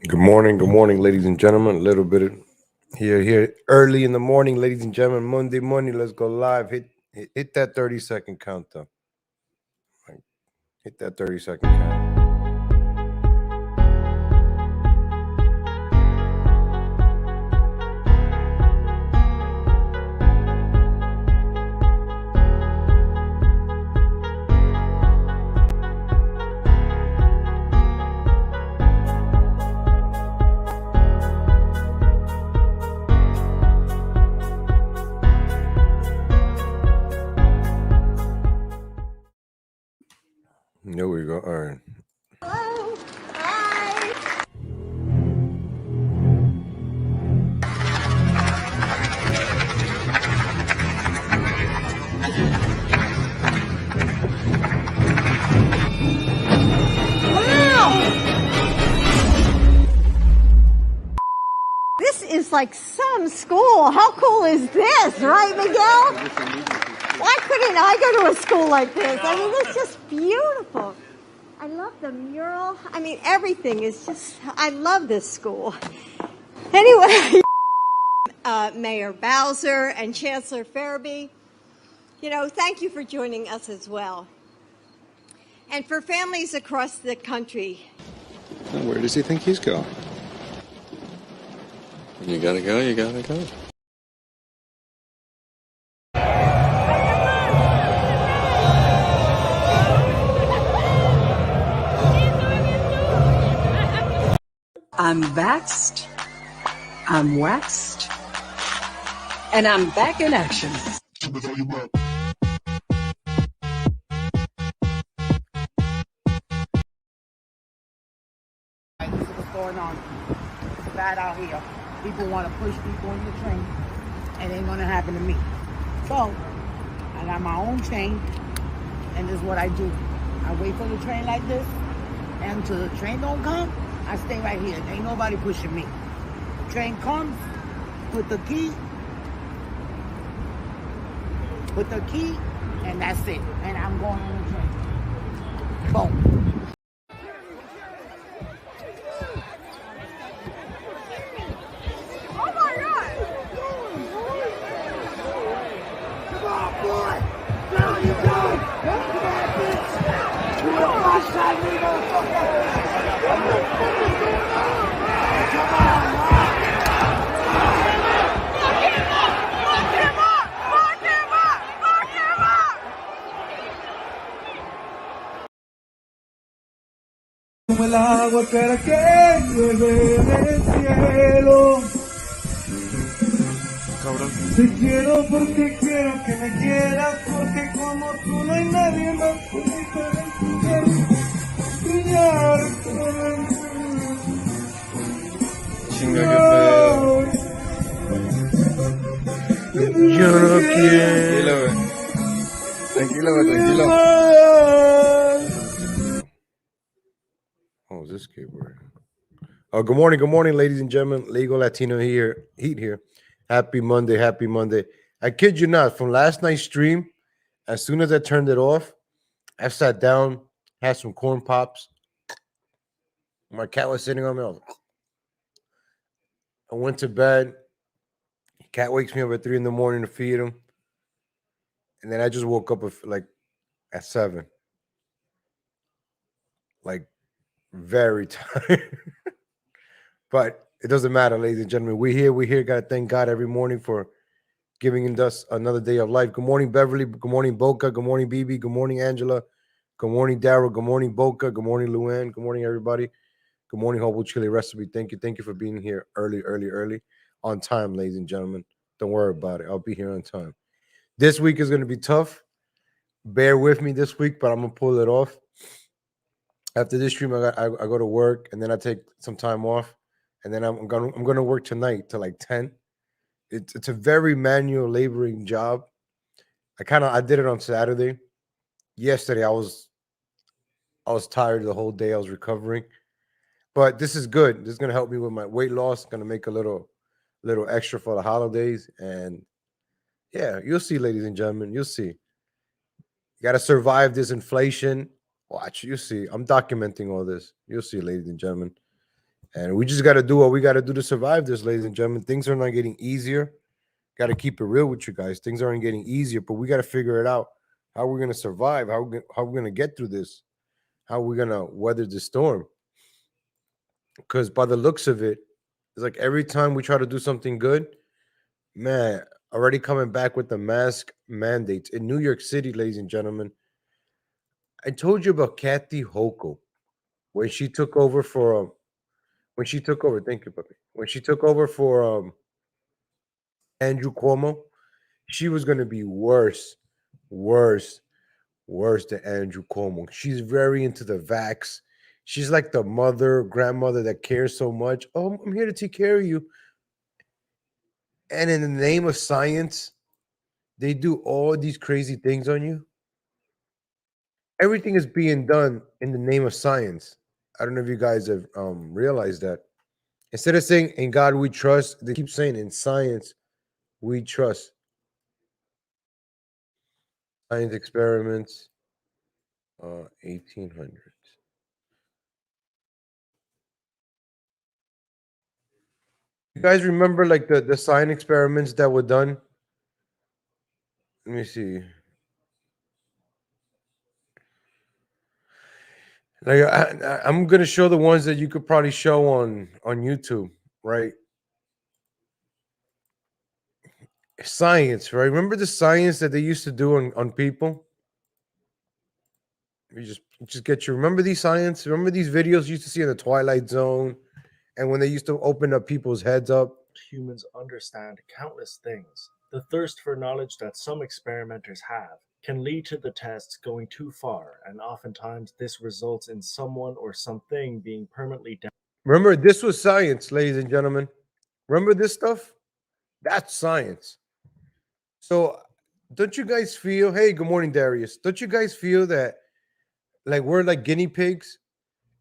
Good morning, ladies and gentlemen. A little bit of here early in the morning, ladies and gentlemen. Monday morning, let's go live. Hit that 30-second countdown. Right. Hit that 30-second count. There we go. All right. Hello. Hi. Wow. This is like some school. How cool is this, right, Miguel? Why couldn't I go to a school like this? I mean, it's just beautiful. I love the mural. I mean, everything is just, I love this school. Anyway, Mayor Bowser and Chancellor Farabee, thank you for joining us as well. And for families across the country. Now, where does he think he's going? You gotta go, you gotta go. I'm vaxxed, I'm waxed, and I'm back in action. This is what's going on. It's bad out here. People want to push people in the train. It ain't going to happen to me. So, I got my own train, and this is what I do. I wait for the train like this, and until the train don't come, I stay right here. There ain't nobody pushing me. The train comes, put the key, and that's it. And I'm going on the train. Boom. Como el agua cara que llueve del cielo. Cabrón. Te quiero porque quiero que me quieras, porque como tú no hay nadie más por mí para entender, brillar por el Chinga, qué pedo. Yo no quiero. Tranquilo, güey, tranquilo. Oh, is this keyboard? Oh, good morning, ladies and gentlemen. Legal Latino here, Heat here. Happy Monday. I kid you not, from last night's stream, as soon as I turned it off, I sat down, had some corn pops. My cat was sitting on me. I went to bed. Cat wakes me up at 3 in the morning to feed him. And then I just woke up at 7. Like, very tired. But it doesn't matter, ladies and gentlemen. We're here. Got to thank God every morning for giving us another day of life. Good morning, Beverly. Good morning, Boca. Good morning, BB. Good morning, Angela. Good morning, Daryl. Good morning, Boca. Good morning, Luann. Good morning, everybody. Good morning, Hobo Chili Recipe. Thank you for being here early, on time, ladies and gentlemen. Don't worry about it. I'll be here on time. This week is going to be tough. Bear with me this week, but I'm going to pull it off. After this stream, I go to work, and then I take some time off, and then I'm gonna work tonight till like 10. It's a very manual laboring job. I did it on Saturday. Yesterday I was tired the whole day. I was recovering. But this is good. This is gonna help me with my weight loss. Gonna make a little extra for the holidays. And yeah, you'll see, ladies and gentlemen. You'll see. You gotta survive this inflation. Watch, you see. I'm documenting all this. You'll see, ladies and gentlemen. And we just got to do what we got to do to survive this, ladies and gentlemen. Things are not getting easier. Got to keep it real with you guys. Things aren't getting easier, but we got to figure it out. How we're going to survive, how we're going to get through this, how we're going to weather the storm. Because by the looks of it, it's like every time we try to do something good, man, already coming back with the mask mandates in New York City, ladies and gentlemen. I told you about Kathy Hochul when she took over for thank you, puppy. When she took over for Andrew Cuomo, she was gonna be worse, worse than Andrew Cuomo. She's very into the vax. She's like the grandmother that cares so much. Oh, I'm here to take care of you. And in the name of science, they do all these crazy things on you. Everything is being done in the name of science. I don't know if you guys have realized that. Instead of saying in God we trust, they keep saying in science we trust. Science experiments, 1800s. You guys remember like the science experiments that were done? Let me see. Like I'm gonna show the ones that you could probably show on YouTube, right? Science, right? Remember the science that they used to do on people? You just get you. Remember these science? Remember these videos you used to see in the Twilight Zone, and when they used to open up people's heads up. Humans understand countless things. The thirst for knowledge that some experimenters have can lead to the tests going too far, and oftentimes this results in someone or something being permanently damaged. Remember, this was science, ladies and gentlemen. Remember this stuff? That's science. So, don't you guys feel? Hey, good morning, Darius. Don't you guys feel that like we're like guinea pigs,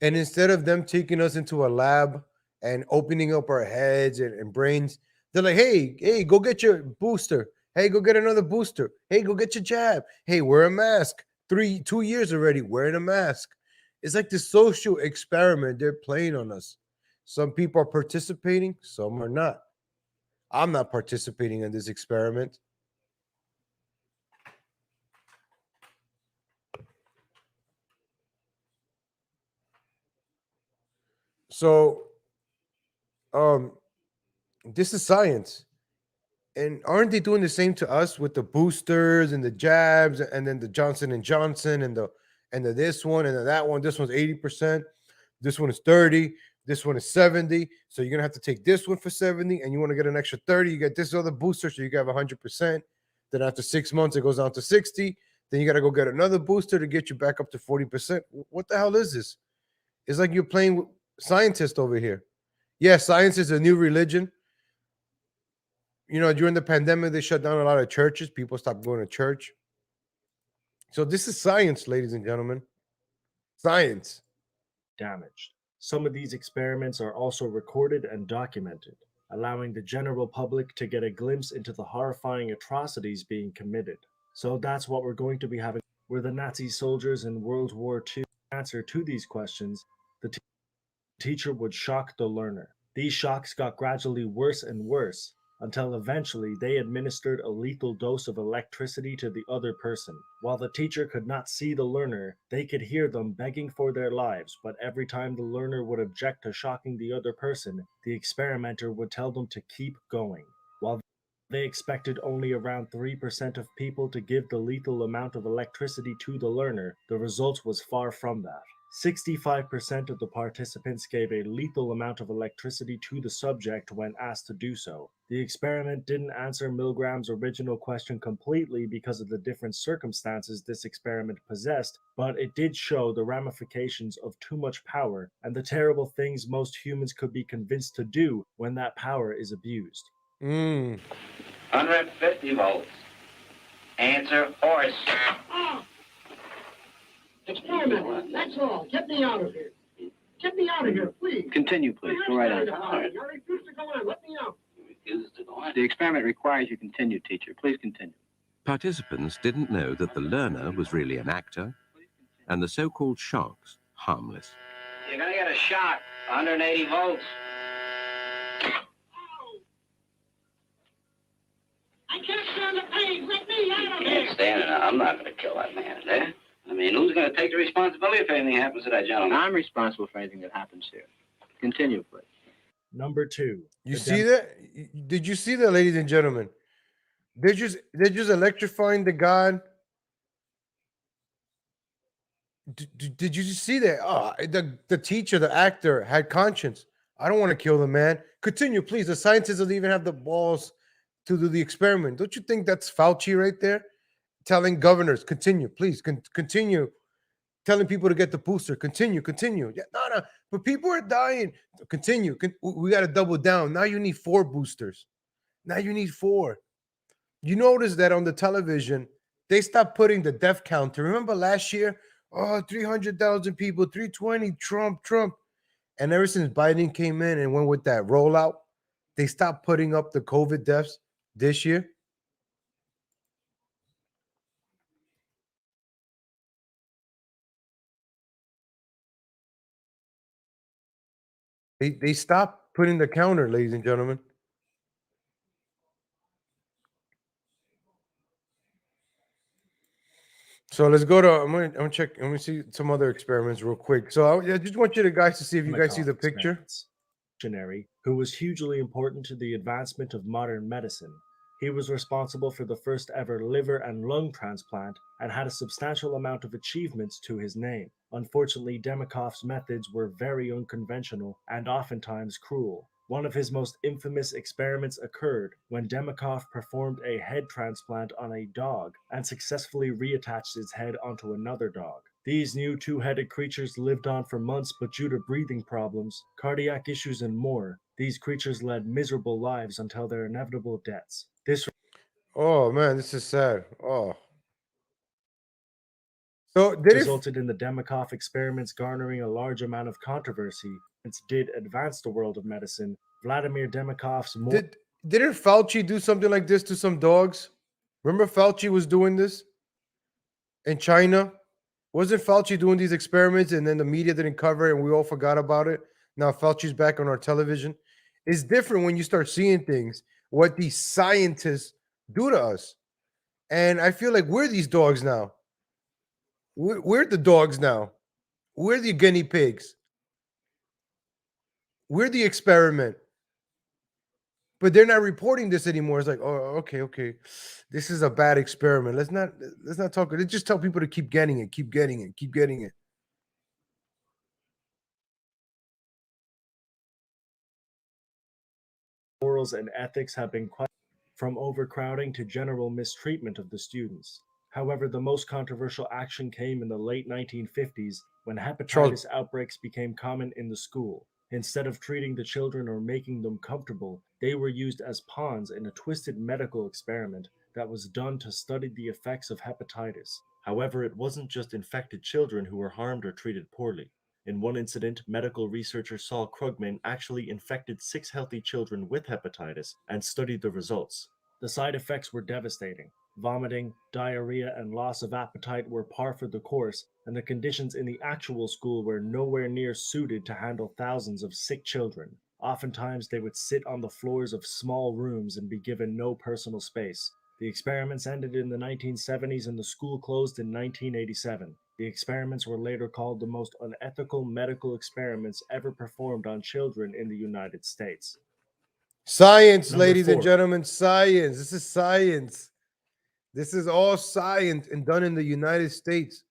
and instead of them taking us into a lab and opening up our heads and brains, they're like, hey, go get your booster. Hey, go get another booster. Hey, go get your jab. Hey, wear a mask. 2 years already wearing a mask. It's like this social experiment they're playing on us. Some people are participating, some are not. I'm not participating in this experiment. So, this is science. And aren't they doing the same to us with the boosters and the jabs and then the Johnson and Johnson and the this one and the that one? This one's 80%, this one is 30, this one is 70. So you're gonna have to take this one for 70, and you want to get an extra 30. You get this other booster, so you can have 100%. Then after 6 months, it goes down to 60. Then you got to go get another booster to get you back up to 40%. What the hell is this? It's like you're playing with scientists over here. Yeah, science is a new religion. You know, during the pandemic, they shut down a lot of churches. People stopped going to church. So this is science, ladies and gentlemen. Science. Damaged. Some of these experiments are also recorded and documented, allowing the general public to get a glimpse into the horrifying atrocities being committed. So that's what we're going to be having. Were the Nazi soldiers in World War II answer to these questions? The teacher would shock the learner. These shocks got gradually worse and worse, until eventually they administered a lethal dose of electricity to the other person. While the teacher could not see the learner, they could hear them begging for their lives, but every time the learner would object to shocking the other person, the experimenter would tell them to keep going. While they expected only around 3% of people to give the lethal amount of electricity to the learner, the results was far from that. 65% of the participants gave a lethal amount of electricity to the subject when asked to do so. The experiment didn't answer Milgram's original question completely because of the different circumstances this experiment possessed, but it did show the ramifications of too much power and the terrible things most humans could be convinced to do when that power is abused. 150 volts. Answer horse. Experiment, that's all. Get me out of here. Get me out of here, please. Continue, please. Go right on. I refuse to go on. Let me out. The experiment requires you continue, teacher. Please continue. Participants didn't know that the learner was really an actor and the so-called shocks harmless. You're gonna get a shock. 180 volts. I can't stand the pain. Let me out of here. Can't stand it. I'm not gonna kill that man there. I mean, who's gonna take the responsibility if anything happens to that gentleman? I'm responsible for anything that happens here. Continue, please. Number 2. You see that? Did you see that, ladies and gentlemen? They're just electrifying the god. Did you see that? Oh, the teacher, the actor had conscience. I don't want to kill the man. Continue, please. The scientists don't even have the balls to do the experiment. Don't you think that's Fauci right there? Telling governors, continue, please, continue. Telling people to get the booster, continue. Yeah, no, but people are dying. Continue. We got to double down. Now you need 4 boosters. Now you need 4. You notice that on the television, they stopped putting the death counter. Remember last year? Oh, 300,000 people, 320, Trump. And ever since Biden came in and went with that rollout, they stopped putting up the COVID deaths this year. They stopped putting the counter, ladies and gentlemen. So let's go to. I'm gonna check. I'm gonna see some other experiments real quick. So I just want you guys to see if you guys see the picture. Who was hugely important to the advancement of modern medicine. He was responsible for the first ever liver and lung transplant and had a substantial amount of achievements to his name. Unfortunately, Demikov's methods were very unconventional and oftentimes cruel. One of his most infamous experiments occurred when Demikov performed a head transplant on a dog and successfully reattached its head onto another dog. These new 2-headed creatures lived on for months, but due to breathing problems, cardiac issues, and more, these creatures led miserable lives until their inevitable deaths. This Oh man, this is sad. Oh. So resulted in the Demikov experiments garnering a large amount of controversy. It did advance the world of medicine. Vladimir Demikov's didn't Fauci do something like this to some dogs? Remember Fauci was doing this in China? Wasn't Fauci doing these experiments and then the media didn't cover it and we all forgot about it? Now Fauci's back on our television. It's different when you start seeing things, what these scientists do to us. And I feel like we're these dogs now. We're the dogs now. We're the guinea pigs. We're the experiment. But they're not reporting this anymore. It's like, oh, okay. This is a bad experiment. Let's not talk. Let's just tell people to keep getting it. Morals and ethics have been questioned, from overcrowding to general mistreatment of the students. However, the most controversial action came in the late 1950s when hepatitis outbreaks became common in the school. Instead of treating the children or making them comfortable, they were used as pawns in a twisted medical experiment that was done to study the effects of hepatitis. However, it wasn't just infected children who were harmed or treated poorly. In one incident, medical researcher Saul Krugman actually infected 6 healthy children with hepatitis and studied the results. The side effects were devastating. Vomiting, diarrhea, and loss of appetite were par for the course, and the conditions in the actual school were nowhere near suited to handle thousands of sick children. Oftentimes, they would sit on the floors of small rooms and be given no personal space. The experiments ended in the 1970s and the school closed in 1987. The experiments were later called the most unethical medical experiments ever performed on children in the United States. Science, ladies and gentlemen, science. This is science. This is all science and done in the United States.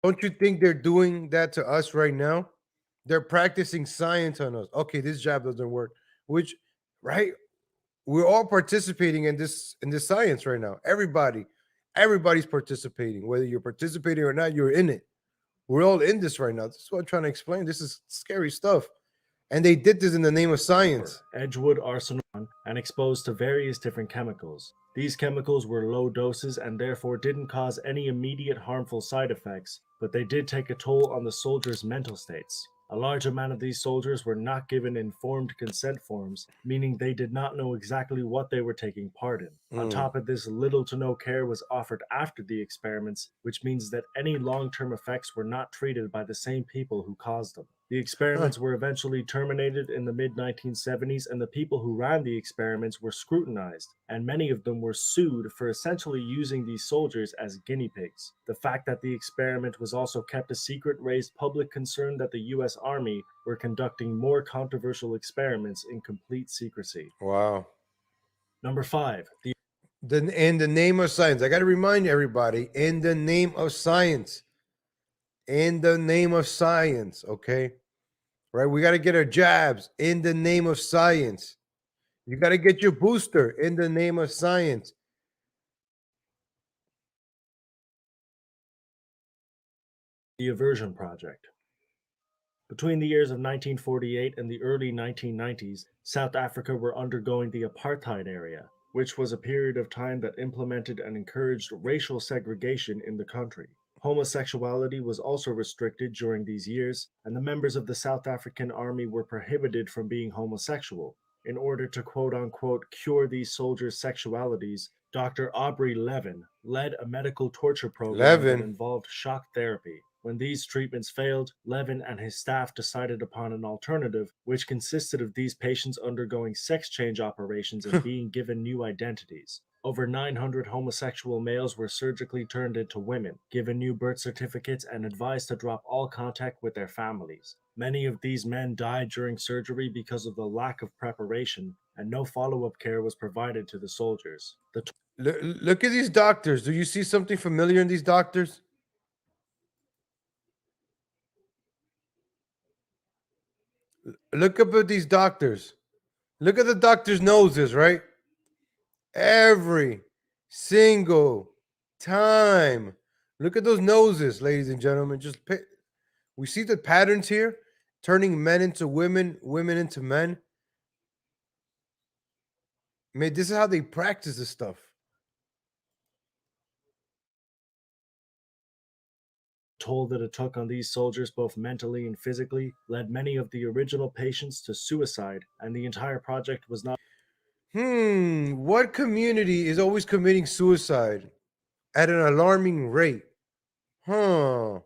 Don't you think they're doing that to us right now? They're practicing science on us. Okay, this jab doesn't work. Which, right? We're all participating in this science right now. Everybody's participating. Whether you're participating or not, you're in it. We're all in this right now. This is what I'm trying to explain. This is scary stuff. And they did this in the name of science. Edgewood arsenal and exposed to various different chemicals. These chemicals were low doses and therefore didn't cause any immediate harmful side effects, but they did take a toll on the soldiers' mental states. A large amount of these soldiers were not given informed consent forms, meaning they did not know exactly what they were taking part in. On top of this, little to no care was offered after the experiments, which means that any long-term effects were not treated by the same people who caused them. The experiments were eventually terminated in the mid-1970s, and the people who ran the experiments were scrutinized, and many of them were sued for essentially using these soldiers as guinea pigs. The fact that the experiment was also kept a secret raised public concern that the US Army were conducting more controversial experiments in complete secrecy. Wow. Number 5. In the name of science. I got to remind everybody, in the name of science. In the name of science, okay? Right? We got to get our jabs in the name of science. You got to get your booster in the name of science. The Aversion Project. Between the years of 1948 and the early 1990s, South Africa were undergoing the apartheid era, which was a period of time that implemented and encouraged racial segregation in the country. Homosexuality was also restricted during these years, and the members of the South African Army were prohibited from being homosexual. In order to quote-unquote cure these soldiers' sexualities, Dr. Aubrey Levin led a medical torture program that involved shock therapy. When these treatments failed, Levin and his staff decided upon an alternative, which consisted of these patients undergoing sex change operations and being given new identities. Over 900 homosexual males were surgically turned into women, given new birth certificates, and advised to drop all contact with their families. Many of these men died during surgery because of the lack of preparation, and no follow-up care was provided to the soldiers. Look at these doctors. Do you see something familiar in these doctors? Look up at these doctors. Look at the doctors' noses, right? Every single time. Look at those noses, ladies and gentlemen. We see the patterns here, turning men into women, women into men. Man, this is how they practice this stuff. Toll that it took on these soldiers both mentally and physically led many of the original patients to suicide, and the entire project was not. What community is always committing suicide at an alarming rate? Huh.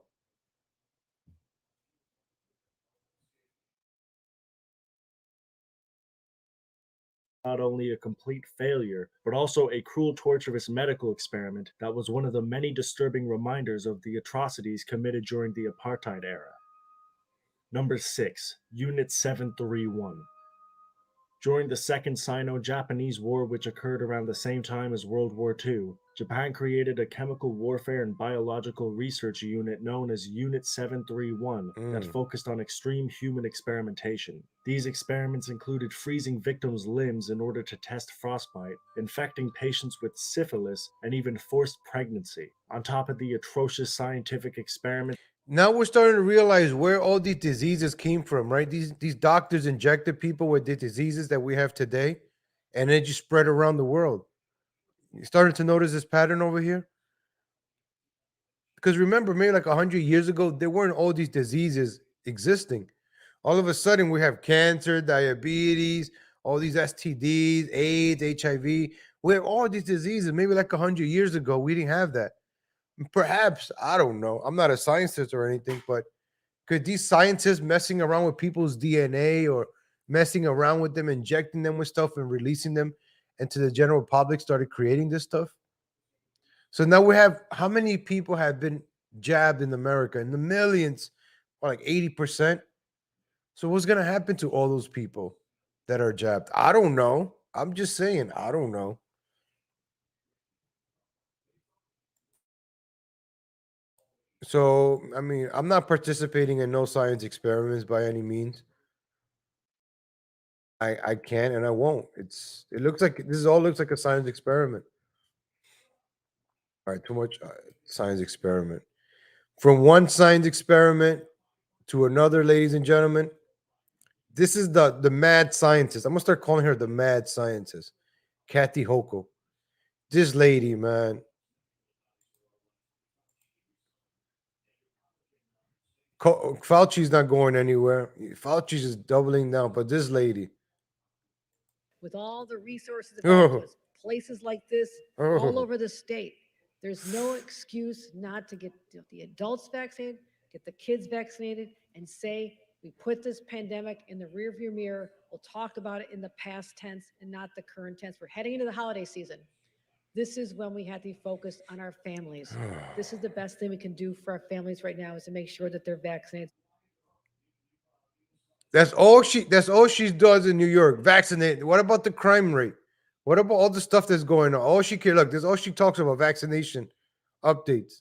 Not only a complete failure, but also a cruel, torturous medical experiment that was one of the many disturbing reminders of the atrocities committed during the apartheid era. Number 6. Unit 731. During the Second Sino-Japanese War, which occurred around the same time as World War II, Japan created a chemical warfare and biological research unit known as Unit 731 that focused on extreme human experimentation. These experiments included freezing victims' limbs in order to test frostbite, infecting patients with syphilis, and even forced pregnancy. On top of the atrocious scientific experiments, now we're starting to realize where all these diseases came from, right? These doctors injected people with the diseases that we have today, and it just spread around the world. You started to notice this pattern over here? Because remember, maybe like 100 years ago, there weren't all these diseases existing. All of a sudden, we have cancer, diabetes, all these STDs, AIDS, HIV. We have all these diseases. Maybe like 100 years ago, we didn't have that. Perhaps, I don't know. I'm not a scientist or anything, but could these scientists messing around with people's DNA or messing around with them, injecting them with stuff and releasing them into the general public started creating this stuff? So now we have, how many people have been jabbed in America? In the millions, or like 80%. So what's going to happen to all those people that are jabbed? I don't know. I'm just saying, I don't know. So, I mean, I'm not participating in no science experiments by any means. I can't and I won't. It looks like all looks like a science experiment. All right, too much science experiment. From one science experiment to another, ladies and gentlemen. This is the mad scientist. I'm gonna start calling her the mad scientist, Kathy Hochul. This lady, man, Fauci's not going anywhere. Fauci's just doubling down. But this lady, with all the resources available to oh, us, places like this all over the state. There's no excuse not to get the adults vaccinated, get the kids vaccinated, and say we put this pandemic in the rearview mirror. We'll talk about it in the past tense and not the current tense. We're heading into the holiday season. This is when we have to be focused on our families. This is the best thing we can do for our families right now, is to make sure that they're vaccinated. That's all she does in New York. Vaccinate. What about the crime rate? What about all the stuff that's going on? All she cares. Look, this all she talks about vaccination updates.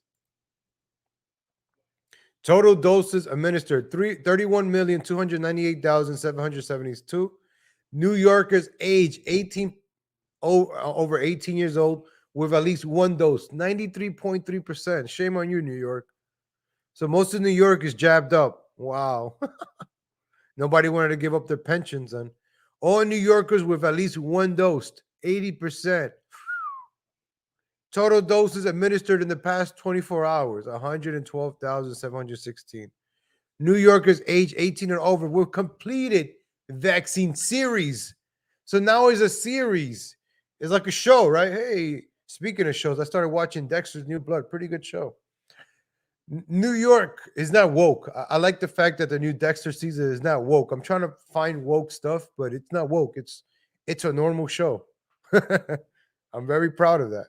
Total doses administered 31,298,772. New Yorkers age 18 over 18 years old with at least one dose, 93.3%. Shame on you, New York. So most of New York is jabbed up. Wow. Nobody wanted to give up their pensions. And all New Yorkers with at least one dose, 80%. Total doses administered in the past 24 hours, 112,716. New Yorkers age 18 and over with completed vaccine series. So now it's a series. It's like a show, right? Hey, speaking of shows, I started watching Dexter's New Blood. Pretty good show. New York is not woke. I like the fact that the new Dexter season is not woke. I'm trying to find woke stuff, but it's not woke. It's a normal show. I'm very proud of that.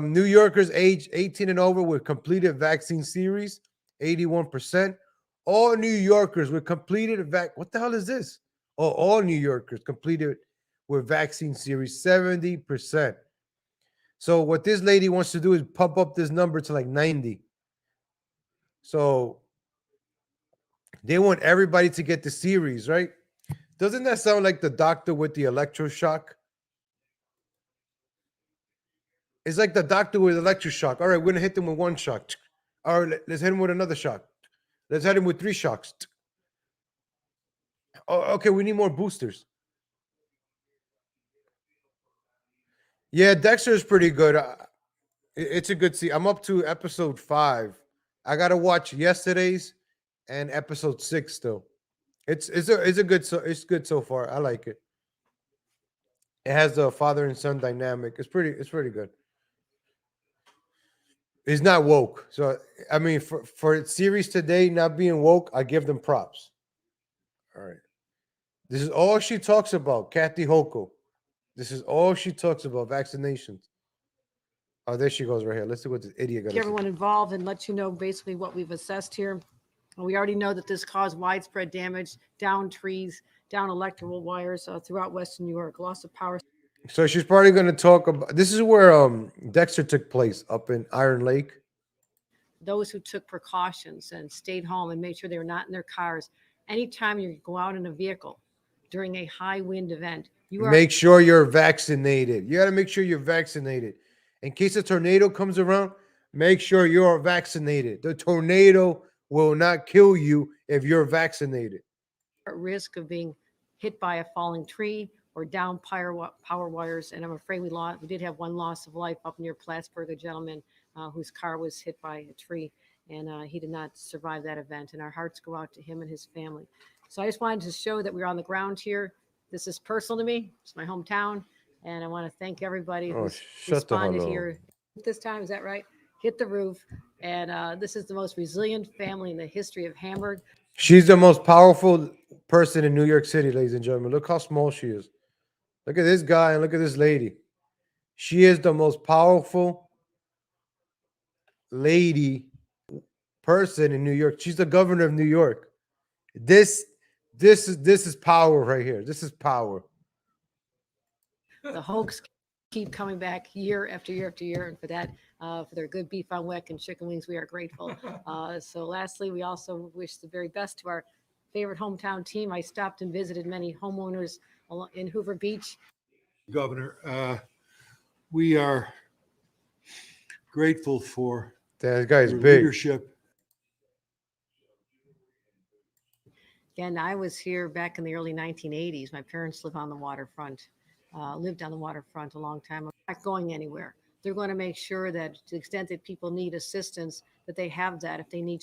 New Yorkers age 18 and over with completed vaccine series, 81%. All New Yorkers with completed what the hell is this? Oh, all New Yorkers completed with vaccine series, 70%. So what this lady wants to do is pump up this number to like 90. So they want everybody to get the series, right? Doesn't that sound like the doctor with the electroshock? It's like the doctor with electroshock. All right, we're gonna hit them with one shock. All right, let's hit him with another shock. Let's hit him with 3 shocks. Oh, okay, we need more boosters. Yeah, Dexter is pretty good. It's a good see. I'm up to episode 5. I gotta watch yesterday's and episode 6 still. It's good so far. I like it. It has the father and son dynamic. It's pretty good. It's not woke. So I mean, for series today not being woke, I give them props. All right. This is all she talks about, Kathy Hochul. This is all she talks about, vaccinations. Oh, there she goes right here. Let's see what this idiot got to say. Everyone involved and let you know basically what we've assessed here. We already know that this caused widespread damage, down trees, down electrical wires throughout Western New York, loss of power. So she's probably going to talk about, this is where Dexter took place, up in Iron Lake. Those who took precautions and stayed home and made sure they were not in their cars. Anytime you go out in a vehicle during a high wind event, make sure you're vaccinated. You got to make sure you're vaccinated. In case a tornado comes around, make sure you're vaccinated. The tornado will not kill you if you're vaccinated. At risk of being hit by a falling tree or down power wires. And I'm afraid we did have one loss of life up near Plattsburgh, a gentleman whose car was hit by a tree, and he did not survive that event. And our hearts go out to him and his family. So I just wanted to show that we're on the ground here. This is personal to me. It's my hometown. And I want to thank everybody who's responded here this time. Is that right? Hit the roof. And this is the most resilient family in the history of Hamburg. She's the most powerful person in New York City, ladies and gentlemen. Look how small she is. Look at this guy and look at this lady. She is the most powerful person in New York. She's the governor of New York. This is power right here. This is power. The hoax keep coming back year after year after year, and for that, for their good beef on weck and chicken wings, we are grateful. So lastly, we also wish the very best to our favorite hometown team. I stopped and visited many homeowners in Hoover Beach. Governor, we are grateful for that guy's your big leadership. Again, I was here back in the early 1980s. My parents lived on the waterfront. A long time. Not going anywhere. They're going to make sure that to the extent that people need assistance, that they have that if they need.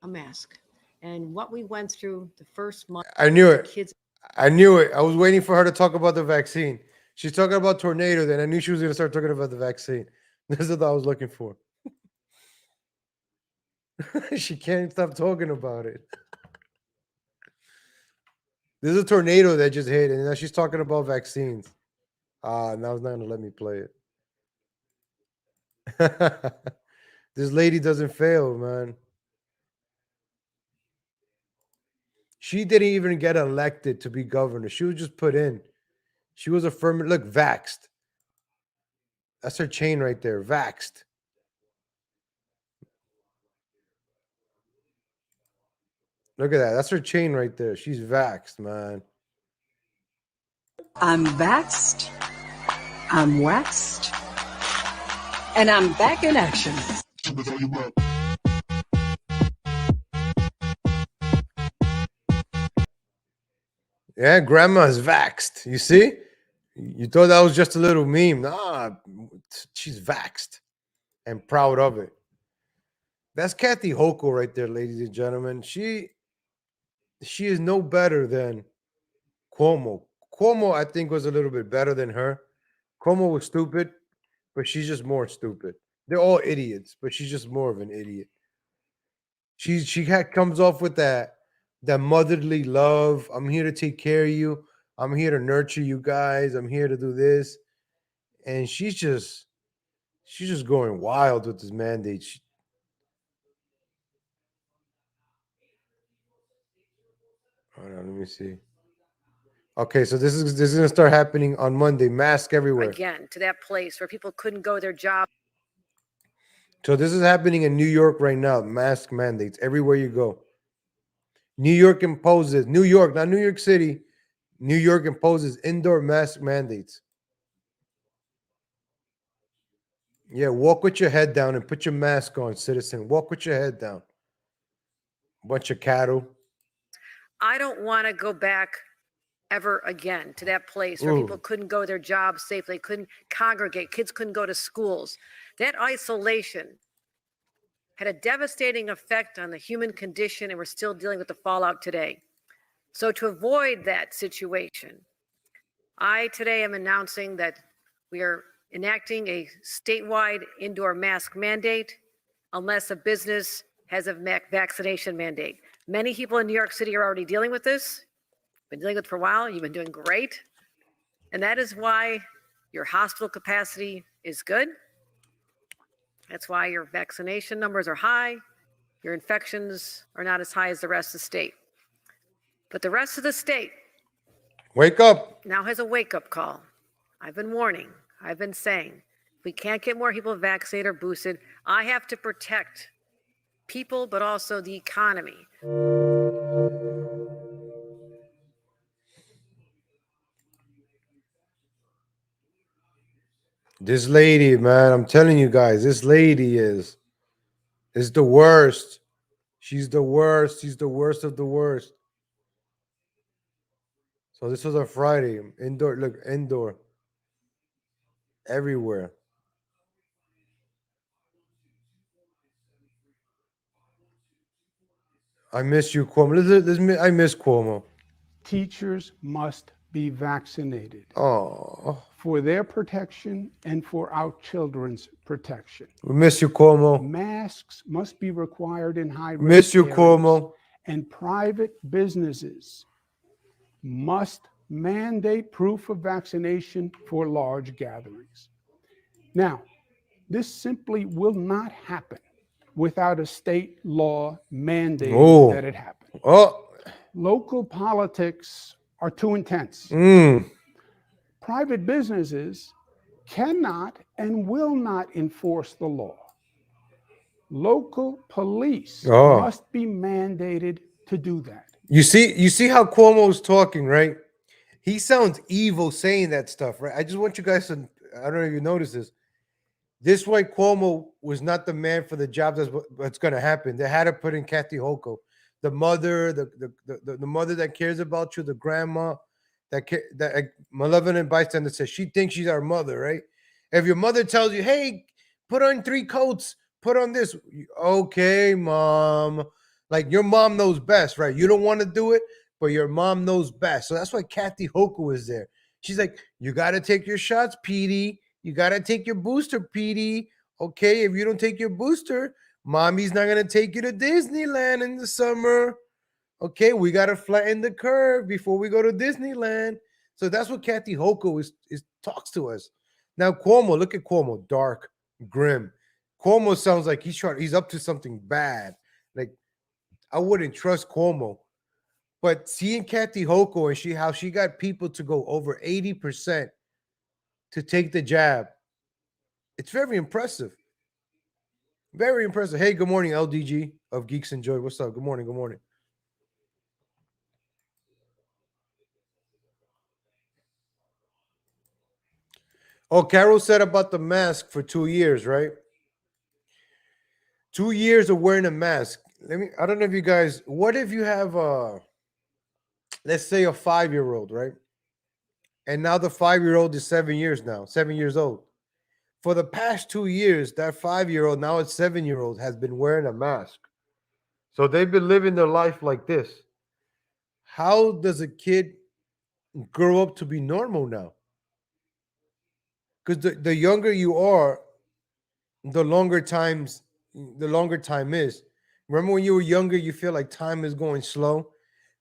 a mask. And what we went through the first month. I knew it. Kids. I knew it. I was waiting for her to talk about the vaccine. She's talking about tornado, then I knew she was going to start talking about the vaccine. This is what I was looking for. She can't stop talking about it. There's a tornado that just hit, and now she's talking about vaccines. Now it's not going to let me play it. This lady doesn't fail, man. She didn't even get elected to be governor. She was just put in. She was affirmative. Look, vaxxed. That's her chain right there. Vaxxed. Look at that. That's her chain right there. She's vaxxed, man. I'm vaxxed, I'm waxed, and I'm back in action. Yeah, grandma's vaxxed. You see? You thought that was just a little meme. Nah, she's vaxxed and proud of it. That's Kathy Hochul right there, ladies and gentlemen. She is no better than Cuomo. Cuomo, I think, was a little bit better than her. Cuomo was stupid, but she's just more stupid. They're all idiots, but she's just more of an idiot. Comes off with that motherly love. I'm here to take care of you. I'm here to nurture you guys. I'm here to do this. And she's just going wild with this mandate. Hold on, let me see. Okay, so this is gonna start happening on Monday. Mask everywhere. Again, to that place where people couldn't go their job. So this is happening in New York right now. Mask mandates everywhere you go. New York, not New York City. New York imposes indoor mask mandates. Yeah, walk with your head down and put your mask on, citizen. Walk with your head down. Bunch of cattle. I don't want to go back ever again to that place where people couldn't go their jobs safely, couldn't congregate, kids couldn't go to schools. That isolation had a devastating effect on the human condition, and we're still dealing with the fallout today. So to avoid that situation, I today am announcing that we are enacting a statewide indoor mask mandate unless a business has a vaccination mandate. Many people in New York City are already dealing with this. Been dealing with it for a while. You've been doing great. And that is why your hospital capacity is good. That's why your vaccination numbers are high. Your infections are not as high as the rest of the state. But the rest of the state wake up now has a wake-up call. I've been warning. I've been saying, if we can't get more people vaccinated or boosted, I have to protect people, but also the economy. This lady, man, I'm telling you guys, this lady is the worst. She's the worst. She's the worst of the worst. So this was on Friday. Indoor, look, indoor. Everywhere. I miss you, Cuomo. I miss Cuomo. Teachers must be vaccinated. Oh. For their protection and for our children's protection. We miss you, Cuomo. Masks must be required in high-risk miss you, areas, Cuomo. and private businesses must mandate proof of vaccination for large gatherings. Now, this simply will not happen without a state law mandating that it happen. Local politics are too intense. Private businesses cannot and will not enforce the law. Local police must be mandated to do that. You see how Cuomo's talking, right? He sounds evil saying that stuff, right? I just want you guys to, I don't know if you notice this. This way, Cuomo was not the man for the job that's going to happen. They had to put in Kathy Hochul, the mother, the mother that cares about you, the grandma, that malevolent bystander says she thinks she's our mother, right? If your mother tells you, hey, Put on 3 coats. Put on this. Okay, mom. Like your mom knows best, right? You don't want to do it, but your mom knows best. So that's why Kathy Hoku is there. She's like, you got to take your shots, Petey. You got to take your booster, Petey. Okay, if you don't take your booster, mommy's not going to take you to Disneyland in the summer. Okay, we got to flatten the curve before we go to Disneyland. So that's what Kathy Hoku is talks to us. Now, Cuomo, look at Cuomo, dark, grim. Cuomo sounds like he's up to something bad. Like, I wouldn't trust Cuomo. But seeing Kathy Hoku and how she got people to go over 80% to take the jab, it's very impressive. Very impressive. Hey, good morning, LDG of Geeks Enjoy. What's up? Good morning. Good morning. Oh, Carol said about the mask for 2 years, right? 2 years of wearing a mask. I don't know if you guys, what if you have let's say a 5-year-old, right? And now the 5-year-old is 7 years old. For the past 2 years, that 5-year-old, now it's 7-year-old, has been wearing a mask. So they've been living their life like this. How does a kid grow up to be normal now? Because the younger you are, the longer time is. Remember when you were younger, you feel like time is going slow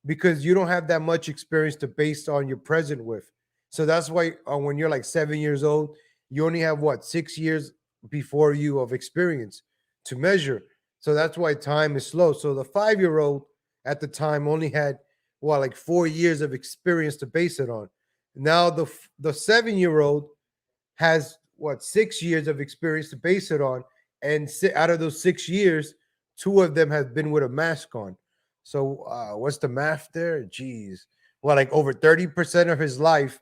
because you don't have that much experience to base on your present with. So that's why when you're like 7 years old, you only have 6 years before you of experience to measure. So that's why time is slow. So the 5-year-old at the time only had 4 years of experience to base it on. Now the 7-year-old has 6 years of experience to base it on, and out of those 6 years, 2 of them have been with a mask on. So what's the math there? Jeez. Like over 30% of his life,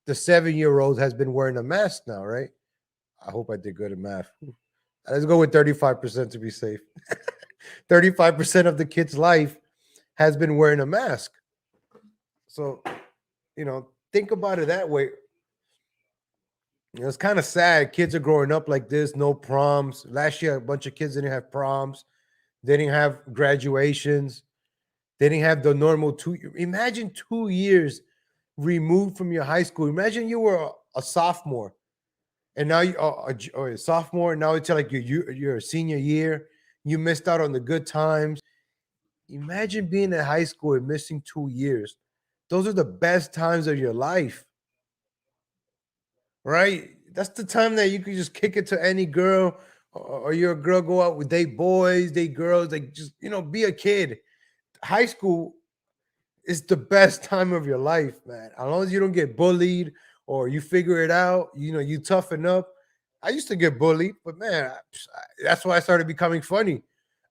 the 7-year-old has been wearing a mask now, right? I hope I did good at math. Let's go with 35% to be safe. 35% of the kid's life has been wearing a mask. So, think about it that way. It's kind of sad. Kids are growing up like this, no proms. Last year, a bunch of kids didn't have proms. They didn't have graduations. They didn't have the normal 2 years. Imagine 2 years removed from your high school. Imagine you were a sophomore, and now you are a sophomore. And now it's like you're a senior year. You missed out on the good times. Imagine being in high school and missing 2 years. Those are the best times of your life, right? That's the time that you could just kick it to any girl, or your girl go out with date boys, date girls, like just be a kid. High school is the best time of your life, man. As long as you don't get bullied or you figure it out, you toughen up. I used to get bullied, but man, that's why I started becoming funny.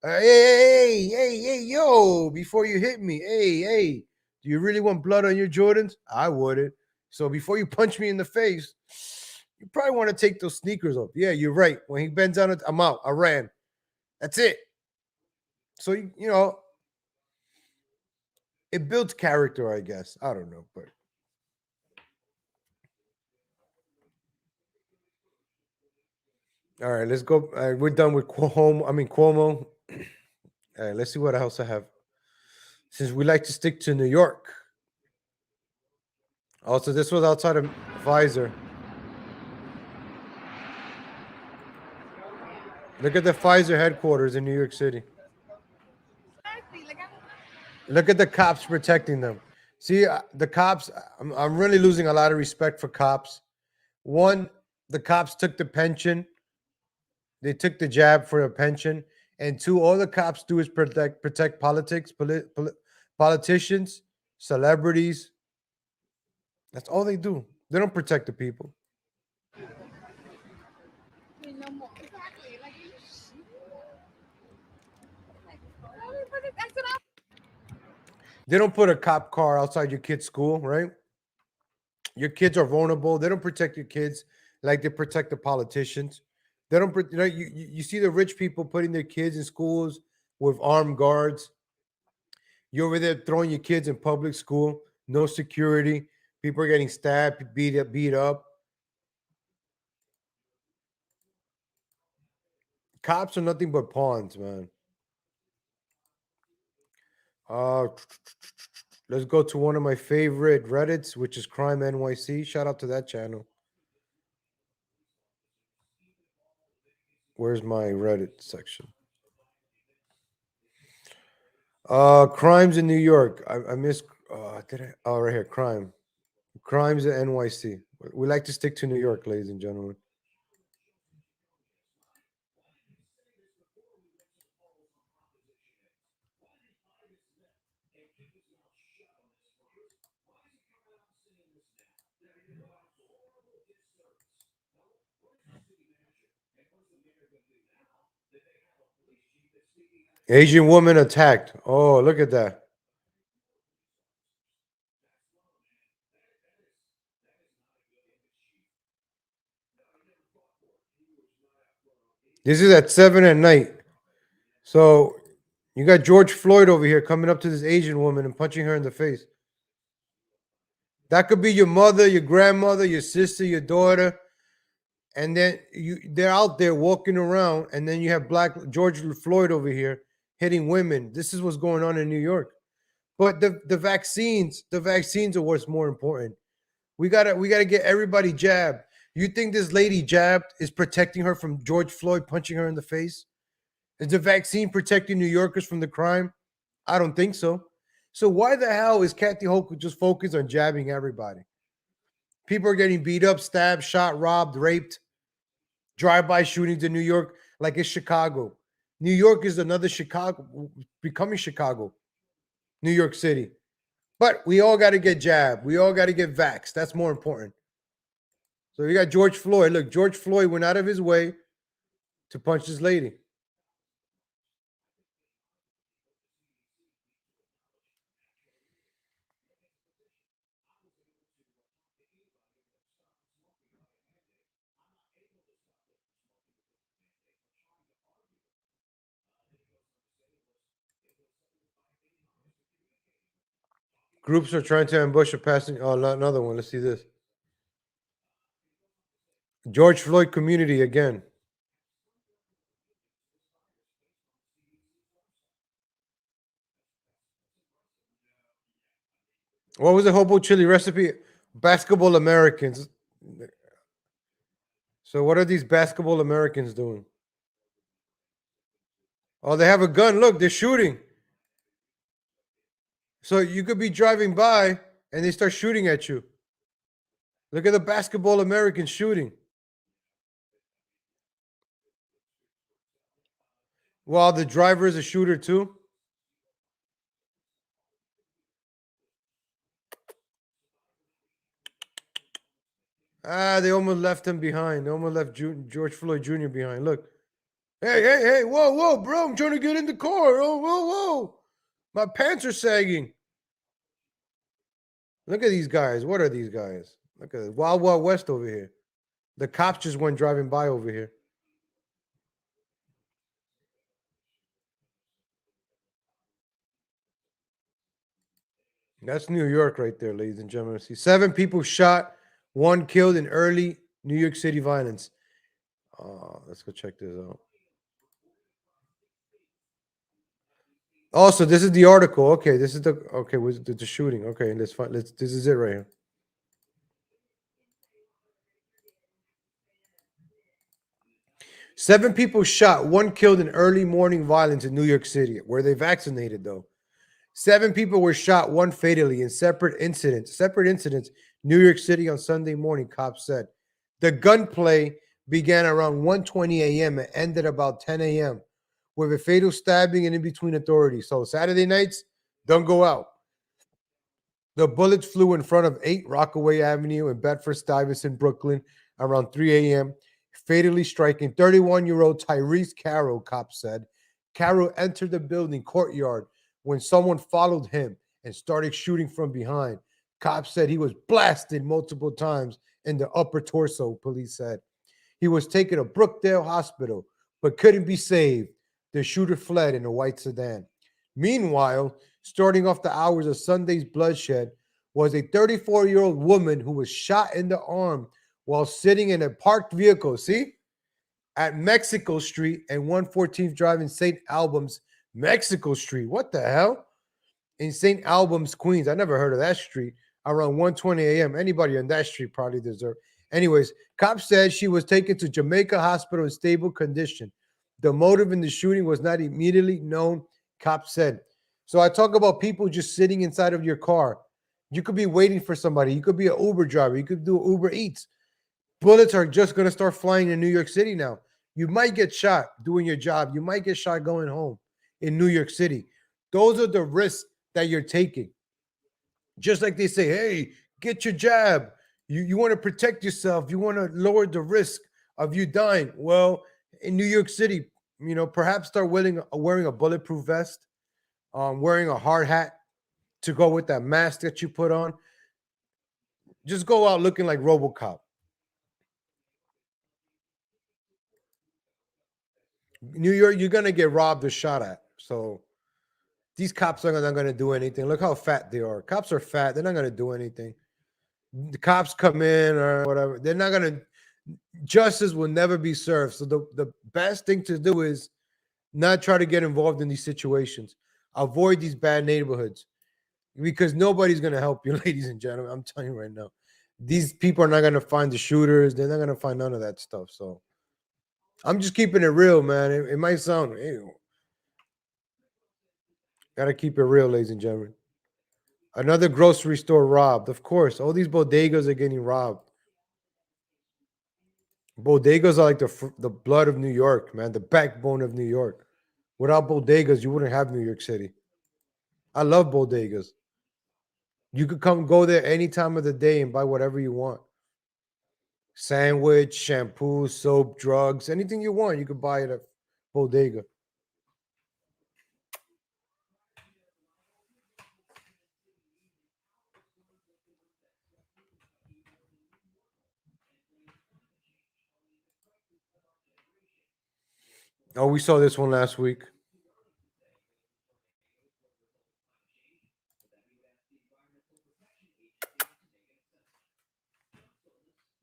Hey, yo, before you hit me, hey, do you really want blood on your Jordans? I wouldn't. So before you punch me in the face, you probably want to take those sneakers off. Yeah, you're right. When he bends down, I'm out. I ran. That's it. So, it builds character, I guess. I don't know, but all right, let's go. We're done with Cuomo. All right, let's see what else I have. Since we like to stick to New York. Also, this was outside of Pfizer. Look at the Pfizer headquarters in New York City. Look at the cops protecting them. See, the cops, I'm really losing a lot of respect for cops. One, the cops took the pension. They took the jab for a pension. And 2, all the cops do is protect politicians, celebrities. That's all they do. They don't protect the people. They don't put a cop car outside your kid's school, right? Your kids are vulnerable. They don't protect your kids like they protect the politicians. They don't, you see the rich people putting their kids in schools with armed guards. You're over there throwing your kids in public school, no security. People are getting stabbed, beat up. Cops are nothing but pawns, man. Let's go to one of my favorite Reddits, which is Crime NYC. Shout out to that channel. Where's my Reddit section? Crimes in New York. I missed. Did I? Oh, right here. Crimes at NYC. We like to stick to New York, ladies and gentlemen. Asian woman attacked. Oh, look at that. This is at 7 at night. So you got George Floyd over here coming up to this Asian woman and punching her in the face. That could be your mother, your grandmother, your sister, your daughter. And then they're out there walking around, and then you have Black George Floyd over here hitting women. This is what's going on in New York. But the vaccines are what's more important. We gotta get everybody jabbed. You think this lady jabbed is protecting her from George Floyd punching her in the face? Is the vaccine protecting New Yorkers from the crime? I don't think so. So why the hell is Kathy Hochul just focused on jabbing everybody? People are getting beat up, stabbed, shot, robbed, raped, drive-by shootings in New York like it's Chicago. New York is another Chicago, becoming Chicago, New York City. But we all got to get jabbed. We all got to get vaxxed. That's more important. So you got George Floyd. Look, George Floyd went out of his way to punch this lady. Groups are trying to ambush a passing. Oh, another one. Let's see this. George Floyd community again. What was the hobo chili recipe? Basketball Americans. So what are these basketball Americans doing? Oh, they have a gun. Look, they're shooting. So you could be driving by and they start shooting at you. Look at the basketball Americans shooting. While the driver is a shooter too. They almost left him behind. They almost left George Floyd Jr. behind. Look. Hey, whoa, bro. I'm trying to get in the car. Oh, whoa. My pants are sagging. Look at these guys. What are these guys? Look at this. Wild Wild West over here. The cops just went driving by over here. That's New York right there, ladies and gentlemen. See, 7 people shot, 1 killed in early New York City violence. Let's go check this out. Also, this is the article. Okay, this is the shooting. Okay, let's find. This is it right here. Seven people shot, 1 killed in early morning violence in New York City. Were they vaccinated though? 7 people were shot, 1 fatally in separate incidents. New York City on Sunday morning, cops said. The gunplay began around 1:20 a.m. and ended about 10 a.m. with a fatal stabbing and in between authorities. So Saturday nights, don't go out. The bullets flew in front of 8 Rockaway Avenue in Bedford-Stuyvesant, Brooklyn around 3 a.m., fatally striking 31-year-old Tyrese Carroll, cops said. Carroll entered the building courtyard when someone followed him and started shooting from behind. Cops said he was blasted multiple times in the upper torso, police said. He was taken to Brookdale Hospital, but couldn't be saved. The shooter fled in a white sedan. Meanwhile, starting off the hours of Sunday's bloodshed was a 34-year-old woman who was shot in the arm while sitting in a parked vehicle, see, at Mexico Street and 114th Drive in St. Albans, Mexico Street. What the hell? In St. Albans, Queens. I never heard of that street. Around 1:20 a.m. Anybody on that street probably deserve. Anyways, cops said she was taken to Jamaica Hospital in stable condition. The motive in the shooting was not immediately known, cops said. So I talk about people just sitting inside of your car. You could be waiting for somebody. You could be an Uber driver. You could do Uber Eats. Bullets are just going to start flying in New York City now. You might get shot doing your job. You might get shot going home in New York City. Those are the risks that you're taking. Just like they say, hey, get your jab. You want to protect yourself. You want to lower the risk of you dying. Well, in New York City, perhaps start wearing a bulletproof vest, wearing a hard hat to go with that mask that you put on. Just go out looking like RoboCop. New York, you're going to get robbed or shot at. So these cops are not going to do anything. Look how fat they are. Cops are fat. They're not going to do anything. The cops come in or whatever. They're not going to. Justice will never be served. So the best thing to do is not try to get involved in these situations. Avoid these bad neighborhoods because nobody's going to help you, ladies and gentlemen. I'm telling you right now. These people are not going to find the shooters. They're not going to find none of that stuff. So I'm just keeping it real, man. It might sound, got to keep it real, ladies and gentlemen. Another grocery store robbed. Of course, all these bodegas are getting robbed. Bodegas are like the blood of New York, man, the backbone of New York. Without bodegas, you wouldn't have New York City. I love bodegas. You could go there any time of the day and buy whatever you want. Sandwich, shampoo, soap, drugs, anything you want, you could buy it at bodega. Oh, we saw this one last week.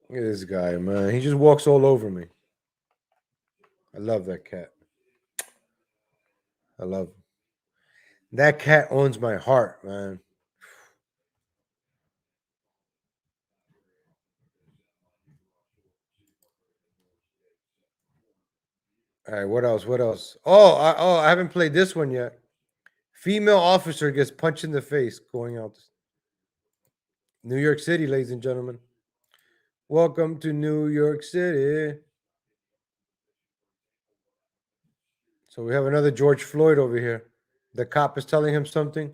Look at this guy, man. He just walks all over me. I love that cat. I love him. That cat owns my heart, man. All right, what else? What else? I haven't played this one yet. Female officer gets punched in the face going out. New York City, ladies and gentlemen. Welcome to New York City. So we have another George Floyd over here. The cop is telling him something.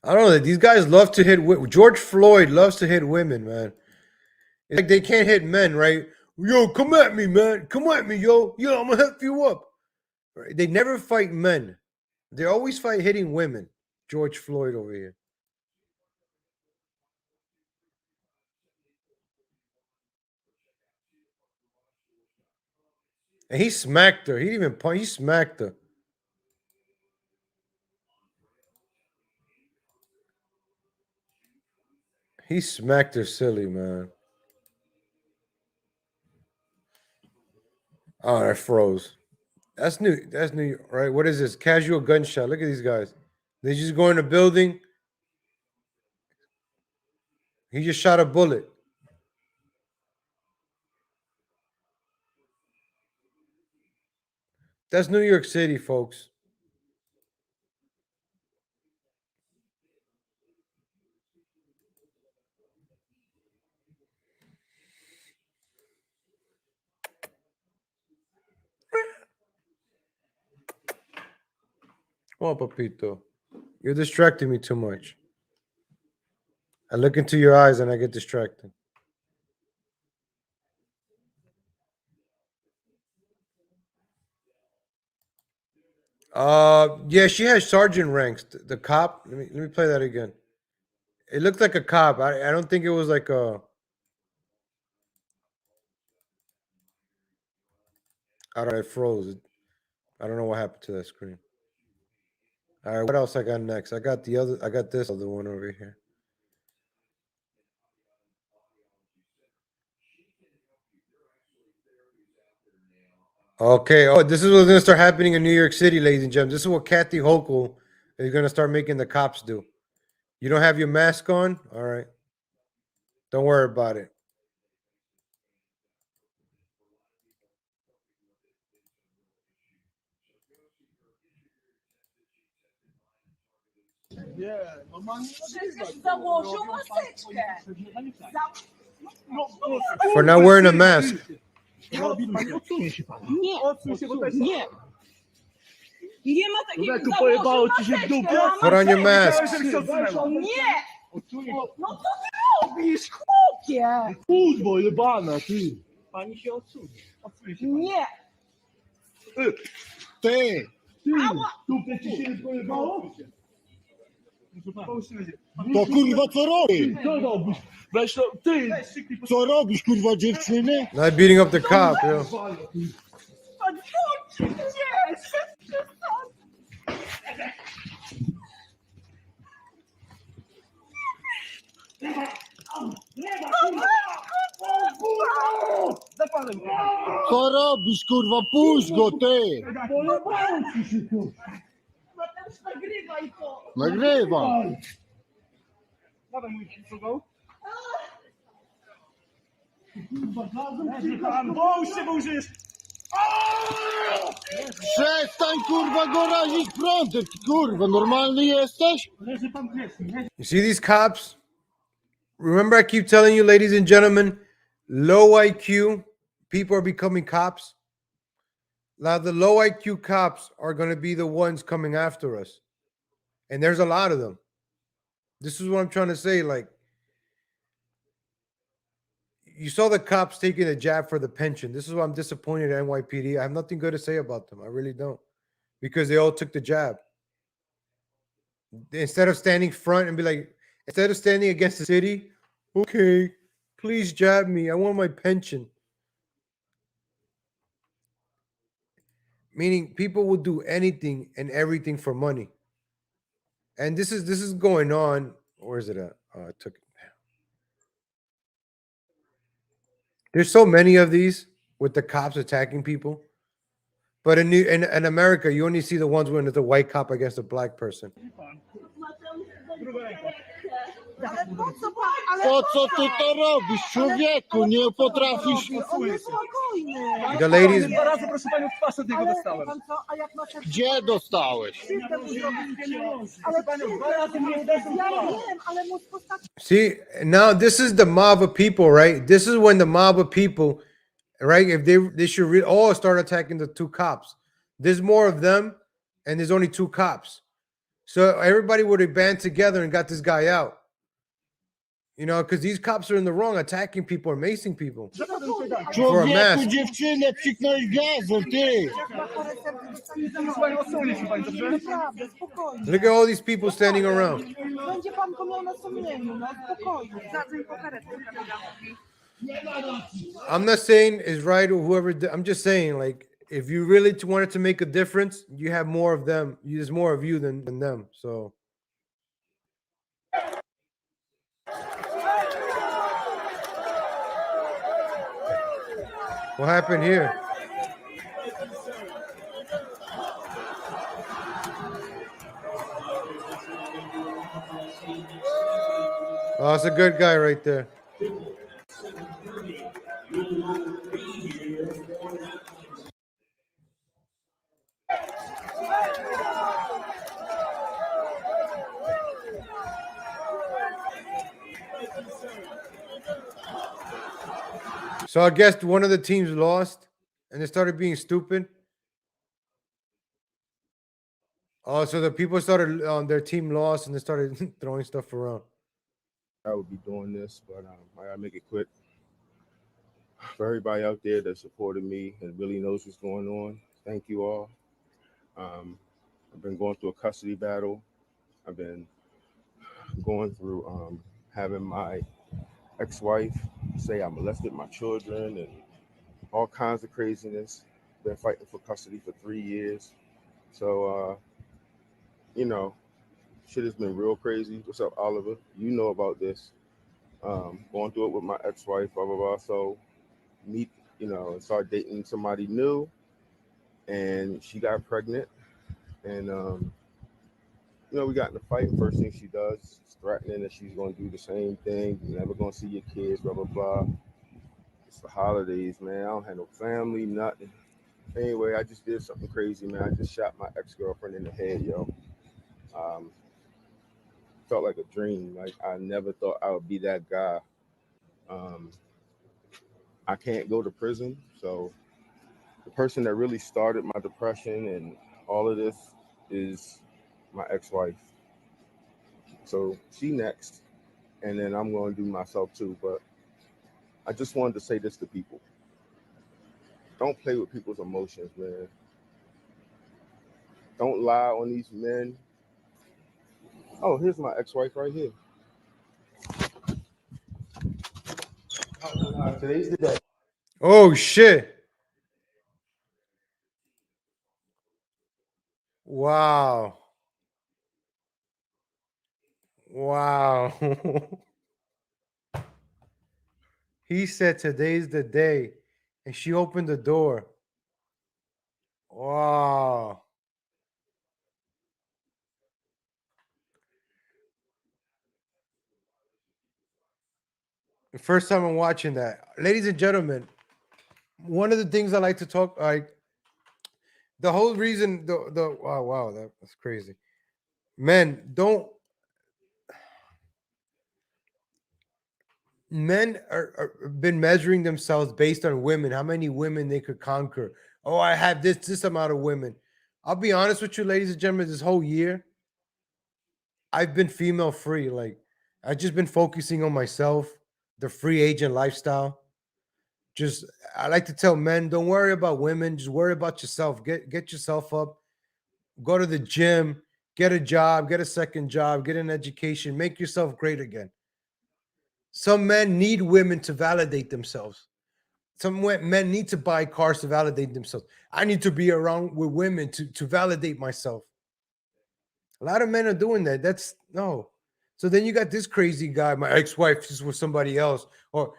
I don't know. These guys love to hit. George Floyd loves to hit women, man. It's like they can't hit men, right? Yo, come at me, man. Come at me, yo. Yo, I'm going to help you up. Right? They never fight men. They always fight hitting women. George Floyd over here. And he smacked her. He didn't even punch. He smacked her. He smacked her silly, man. Oh, that froze. That's new. That's new, right? What is this? Casual gunshot. Look at these guys. They just go in the building. He just shot a bullet. That's New York City, folks. Come on, Papito. You're distracting me too much. I look into your eyes and I get distracted. Yeah, she has sergeant ranks. The cop. Let me play that again. It looked like a cop. I don't think it was like a. I don't know. It froze. I don't know what happened to that screen. All right, what else I got next? I got this other one over here. Okay. Oh, this is what's gonna start happening in New York City, ladies and gentlemen. This is what Kathy Hochul is gonna start making the cops do. You don't have your mask on? All right. Don't worry about it. For not wearing a mask. Put on your mask. robisz, chłopie? Kurwo, jebana, ty. Pani się odsunie. Nie. Ty. Dupę ci się pojebało? To kurwa co robisz? Co robisz? Weź to, ty. Co robisz, kurwa, dziewczyny? Not beating up the cop, yo. Co robisz, kurwa? Puść go, ty! Nagrywaj to! Nagrywam! Dawaj mój drugą. Przestań, kurwa, go razić prądem, kurwa, normalny jesteś? You see these cops? Remember, I keep telling you, ladies and gentlemen, low IQ people are becoming cops. Now, the low IQ cops are going to be the ones coming after us. And there's a lot of them. This is what I'm trying to say. Like, you saw the cops taking a jab for the pension. This is why I'm disappointed at NYPD. I have nothing good to say about them. I really don't. Because they all took the jab. Instead of standing front and be like, instead of standing against the city, okay, please jab me. I want my pension. Meaning people will do anything and everything for money. And this is going on. Where is it at? Oh, I took it down. There's so many of these with the cops attacking people. But in America, you only see the ones when it's a white cop against a black person. Po co ty to robisz, człowieku? Nie potrafisz... The ladies... Gdzie dostałeś? See, now this is the mob of people, right? This is when the mob of people, right? If they should all start attacking the two cops. There's more of them, and there's only two cops. So everybody would have band together and got this guy out. You know, because these cops are in the wrong, attacking people or macing people. For a mask. Człowieku, dziewczynę psiknąć gazem, ty! Look at all these people standing around. Będzie pan to miał na sumieniu, no spokojnie. Zadzwoń po karetkę. I'm not saying it's right or whoever. I'm just saying, like, if you really wanted to make a difference, you have more of them. There's more of you than them. So. What happened here? Oh, it's a good guy right there. So I guess one of the teams lost and they started being stupid. Oh, so the people started their team lost and they started throwing stuff around. I would be doing this, but I gotta make it quick. For everybody out there that supported me and really knows what's going on, thank you all. I've been going through a custody battle. I've been going through having my ex-wife say I molested my children and all kinds of craziness. been fighting for custody for 3 years. So, you know, shit has been real crazy. What's up, Oliver? You know about this. Going through it with my ex-wife, blah, blah, blah. So meet, start dating somebody new, and she got pregnant. And, we got in a fight. First thing she does is threatening that she's going to do the same thing. You're never going to see your kids, blah, blah, blah. It's the holidays, man. I don't have no family, nothing. Anyway, I just did something crazy, man. I just shot my ex-girlfriend in the head, yo. Felt like a dream. Like, I never thought I would be that guy. I can't go to prison, so the person that really started my depression and all of this is my ex-wife. So she next, and then I'm going to do myself too. But I just wanted to say this to people. Don't play with people's emotions, man. Don't lie on these men. Oh, here's my ex-wife right here. Today's the day. Oh shit. Wow. Wow. He said today's the day, and she opened the door. Wow. The first time I'm watching that. Ladies and gentlemen, one of the things I like to talk, like the whole reason the wow, that's crazy. Men are been measuring themselves based on women, how many women they could conquer. Oh, I have this amount of women. I'll be honest with you, ladies and gentlemen, this whole year, I've been female free. Like, I've just been focusing on myself, the free agent lifestyle. Just, I like to tell men, don't worry about women, just worry about yourself. Get yourself up, go to the gym, get a job, get a second job, get an education, make yourself great again. Some men need women to validate themselves. Some men need to buy cars to validate themselves. I need to be around with women to validate myself. A lot of men are doing that. That's no. So then you got this crazy guy, my ex-wife is with somebody else, or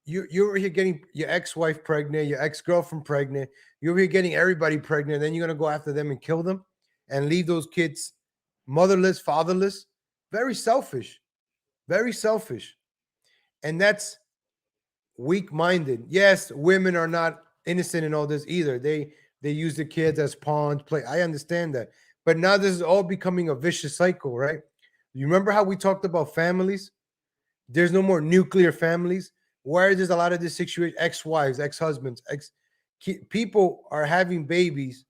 you're over here getting your ex-wife pregnant, your ex-girlfriend pregnant, you're over here getting everybody pregnant, then you're gonna go after them and kill them and leave those kids motherless, fatherless. Very selfish, very selfish. And that's weak-minded. Yes, women are not innocent in all this either. They use the kids as pawns, play. I understand that. But now this is all becoming a vicious cycle, right? You remember how we talked about families? There's no more nuclear families. Where there's a lot of this situation, ex-wives, ex-husbands, people are having babies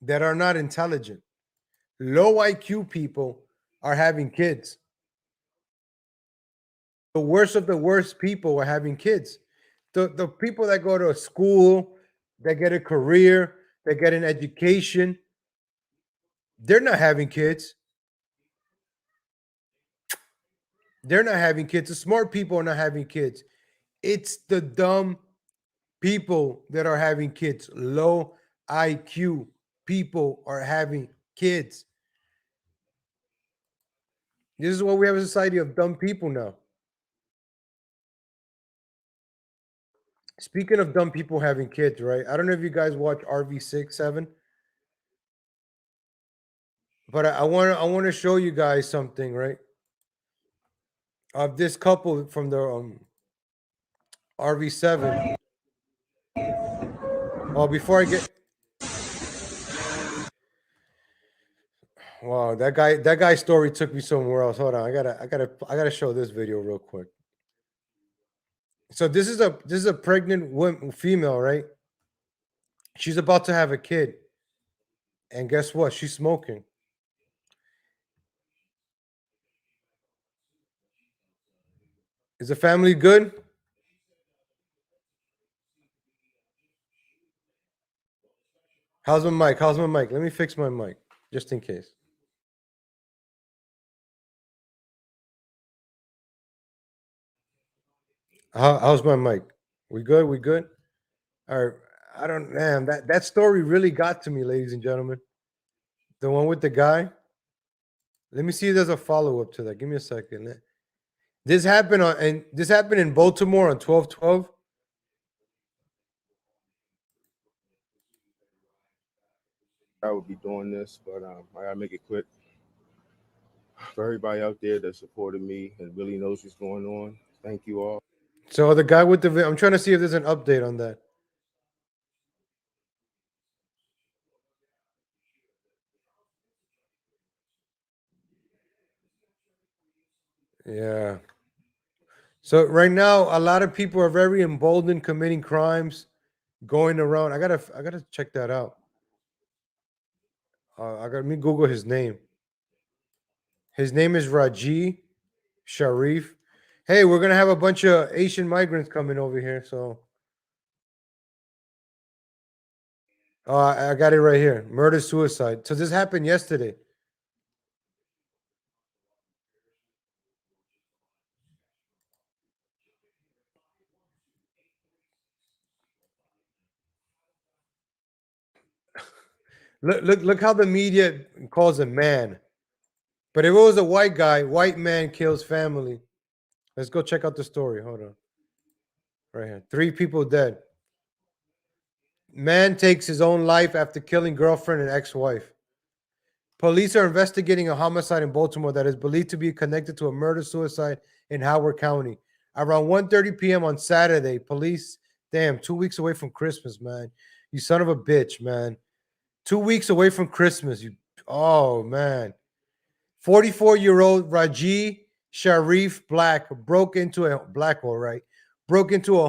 that are not intelligent. Low IQ people are having kids. The worst of the worst people are having kids. The people that go to a school, that get a career, that get an education, they're not having kids. They're not having kids. The smart people are not having kids. It's the dumb people that are having kids. Low IQ people are having kids. This is why we have a society of dumb people now. Speaking of dumb people having kids, right? I don't know if you guys watch RV6 7, but I want to show you guys something, right? Of this couple from the RV7. Oh, before I get wow, that guy's story took me somewhere else. Hold on, I gotta show this video real quick. So this is a pregnant woman, female, right? She's about to have a kid, and guess what? She's smoking. Is the family good? How's my mic? How's my mic? Let me fix my mic just in case. How's my mic? We good? We good? All right. I don't, man, that story really got to me, ladies and gentlemen. The one with the guy. Let me see if there's a follow-up to that. Give me a second. This happened in Baltimore on 12/12. I would be doing this, but I gotta make it quick. For everybody out there that supported me and really knows what's going on, thank you all. So the guy with the, I'm trying to see if there's an update on that. Yeah. So right now, a lot of people are very emboldened, committing crimes, going around. I gotta check that out. Let me Google his name. His name is Raji Sharif. Hey, we're gonna have a bunch of Asian migrants coming over here. So, I got it right here. Murder suicide. So this happened yesterday. Look how the media calls him man. But if it was a white guy, white man kills family. Let's go check out the story. Hold on. Right here. 3 people dead. Man takes his own life after killing girlfriend and ex-wife. Police are investigating a homicide in Baltimore that is believed to be connected to a murder-suicide in Howard County. Around 1:30 p.m. on Saturday, police, 2 weeks away from Christmas, man. You son of a bitch, man. 2 weeks away from Christmas. Oh, man. 44-year-old Raji Sharif Black broke into a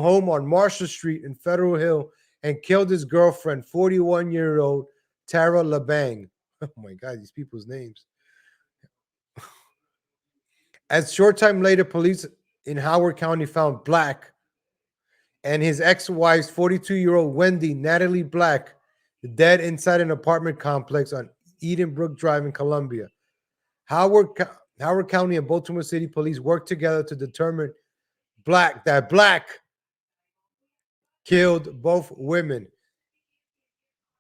home on Marshall Street in Federal Hill and killed his girlfriend, 41-year-old Tara LeBang. Oh my God, these people's names. As short time later, police in Howard County found Black and his ex-wife's 42-year-old Wendy Natalie Black dead inside an apartment complex on Edenbrook Drive in Columbia. Howard County and Baltimore City police worked together to determine that Black killed both women.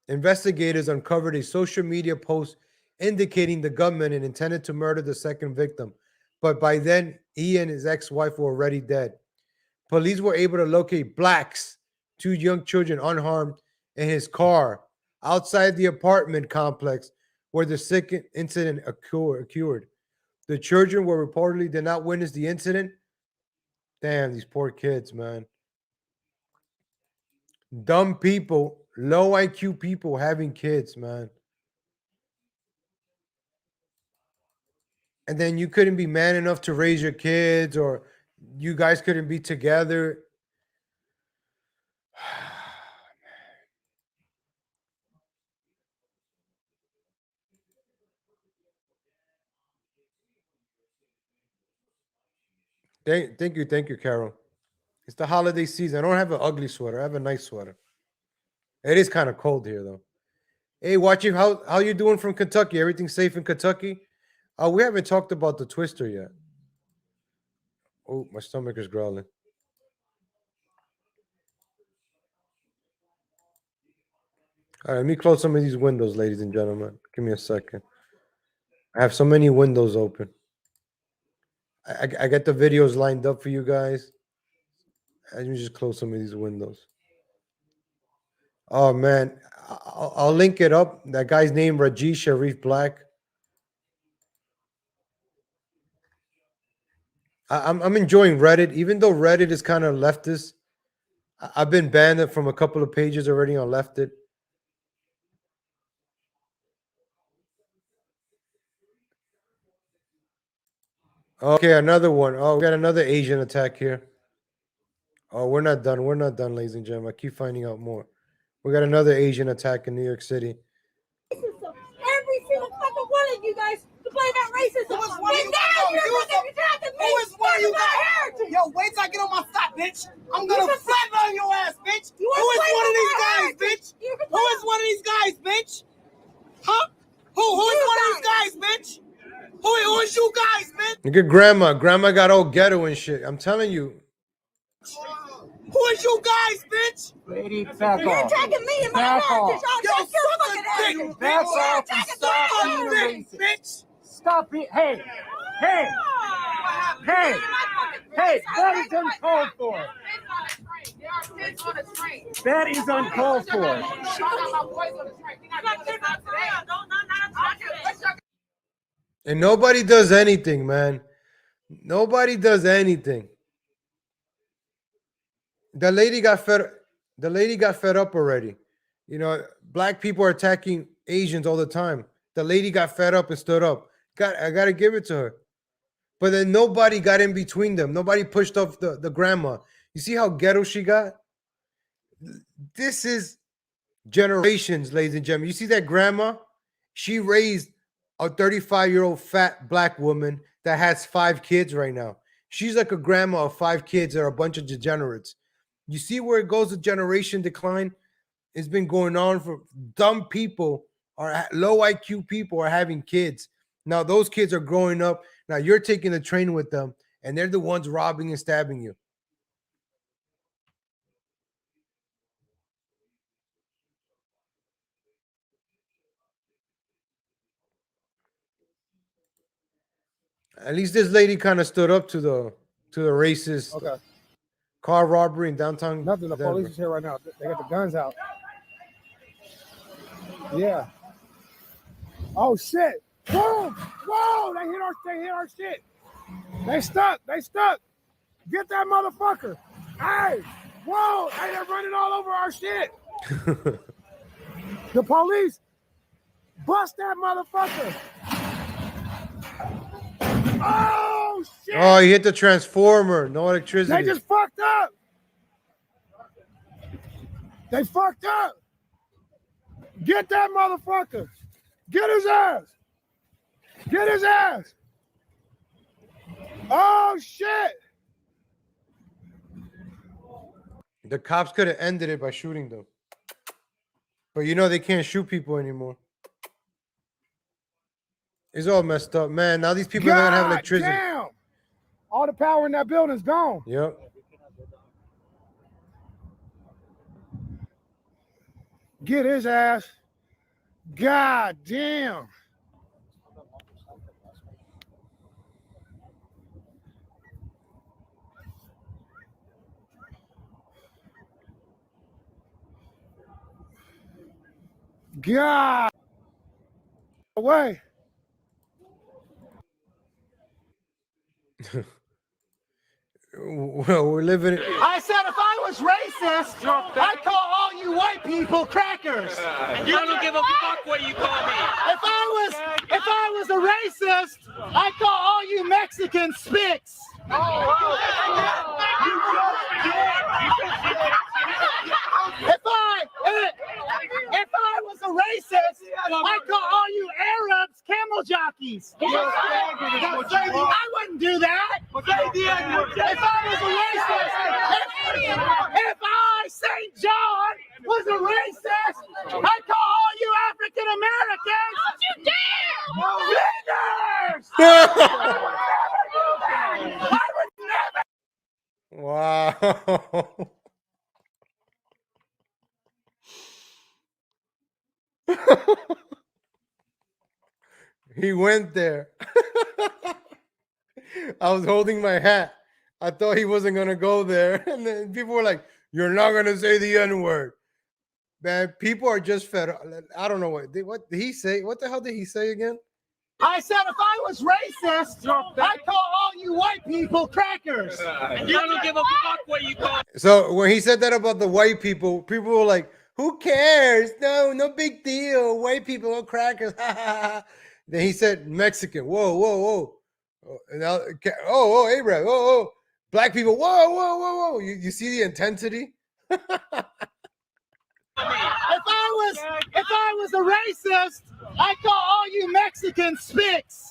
Investigators uncovered a social media post indicating the gunman intended to murder the second victim, but by then he and his ex-wife were already dead. Police were able to locate Black's 2 young children unharmed in his car outside the apartment complex where the second incident occurred. The children were reportedly did not witness the incident. Damn, these poor kids, man. Dumb people, low IQ people having kids, man. And then you couldn't be man enough to raise your kids, or you guys couldn't be together. Thank you, Carol. It's the holiday season. I don't have an ugly sweater. I have a nice sweater. It is kind of cold here, though. Hey, watching how you doing from Kentucky? Everything safe in Kentucky? We haven't talked about the Twister yet. Oh, my stomach is growling. All right, let me close some of these windows, ladies and gentlemen. Give me a second. I have so many windows open. I got the videos lined up for you guys. Let me just close some of these windows. Oh, man. I'll link it up. That guy's name, Raji Sharif Black. I'm enjoying Reddit, even though Reddit is kind of leftist. I've been banned from a couple of pages already on Leftist. Okay, another one. Oh, we got another Asian attack here. Oh, we're not done. We're not done, ladies and gentlemen. I keep finding out more. We got another Asian attack in New York City. Every single fucking one of you guys to play that racism. Who is one of you guys? Yo, wait till I get on my stop, bitch. I'm gonna flatline your ass, bitch. Who is one of these guys, bitch? Who is one of these guys, bitch? Huh? Who is one of these guys, bitch? Who is you guys, bitch? Look at Grandma. Grandma got all ghetto and shit. I'm telling you. Who is you guys, bitch? Lady, back You're off. attacking me and my Back man. off. Yo, Yo, you're suck looking a at dick, me. bitch. Back off and You're stop attacking being me. racist. Bitch. Stop being. Hey, hey, hey, hey. That is uncalled for. That is uncalled for. And nobody does anything, man. Nobody does anything. The lady got fed. The lady got fed up already. You know, black people are attacking Asians all the time. The lady got fed up and stood up. I gotta give it to her. But then nobody got in between them. Nobody pushed off the grandma. You see how ghetto she got? This is generations, ladies and gentlemen. You see that grandma? She raised a 35-year-old fat black woman that has 5 kids right now. She's like a grandma of 5 kids that are a bunch of degenerates. You see where it goes with generation decline? It's been going on for dumb people or low IQ people are having kids. Now those kids are growing up. Now you're taking the train with them and they're the ones robbing and stabbing you. At least this lady kind of stood up to the racist car robbery in downtown. Nothing. The Denver. police is here right now. They got the guns out. Yeah. Oh shit! Boom! Whoa! They hit our shit. They stuck. Get that motherfucker! Hey! Whoa! Hey, they're running all over our shit. The police bust that motherfucker. Oh shit! Oh, he hit the transformer. No electricity. They just fucked up. They fucked up. Get that motherfucker. Get his ass. Get his ass. Oh shit. The cops could have ended it by shooting them. But you know they can't shoot people anymore. It's all messed up, man. Now these people are not gonna have electricity. Damn. All the power in that building's gone. Yep. Get his ass. God damn. God. Away. Well, we're living. I said if I was racist, I'd call all you white people crackers. And you don't give a fuck what you call me. If I was a racist, I'd call all you Mexicans spics. If I was a racist, I'd call all you Arabs camel jockeys. I wouldn't do that. If I was a racist, if I, St. John, was a racist, I'd call all you African Americans. Don't you dare! Leaders! I would never. Wow. He went there. I was holding my hat. I thought he wasn't gonna go there. And then people were like, "You're not gonna say the N-word." Man, people are just fed up. I don't know what did he say? What the hell did he say again? I said if I was racist, I'd call all you white people crackers. And you don't give a fuck what you call me. So when he said that about the white people, people were like, "Who cares? No big deal. White people are crackers." Then he said Mexican. Whoa. And now, Abraham. Whoa. Black people. Whoa. You see the intensity? If I was a racist, I'd call all you Mexicans spics.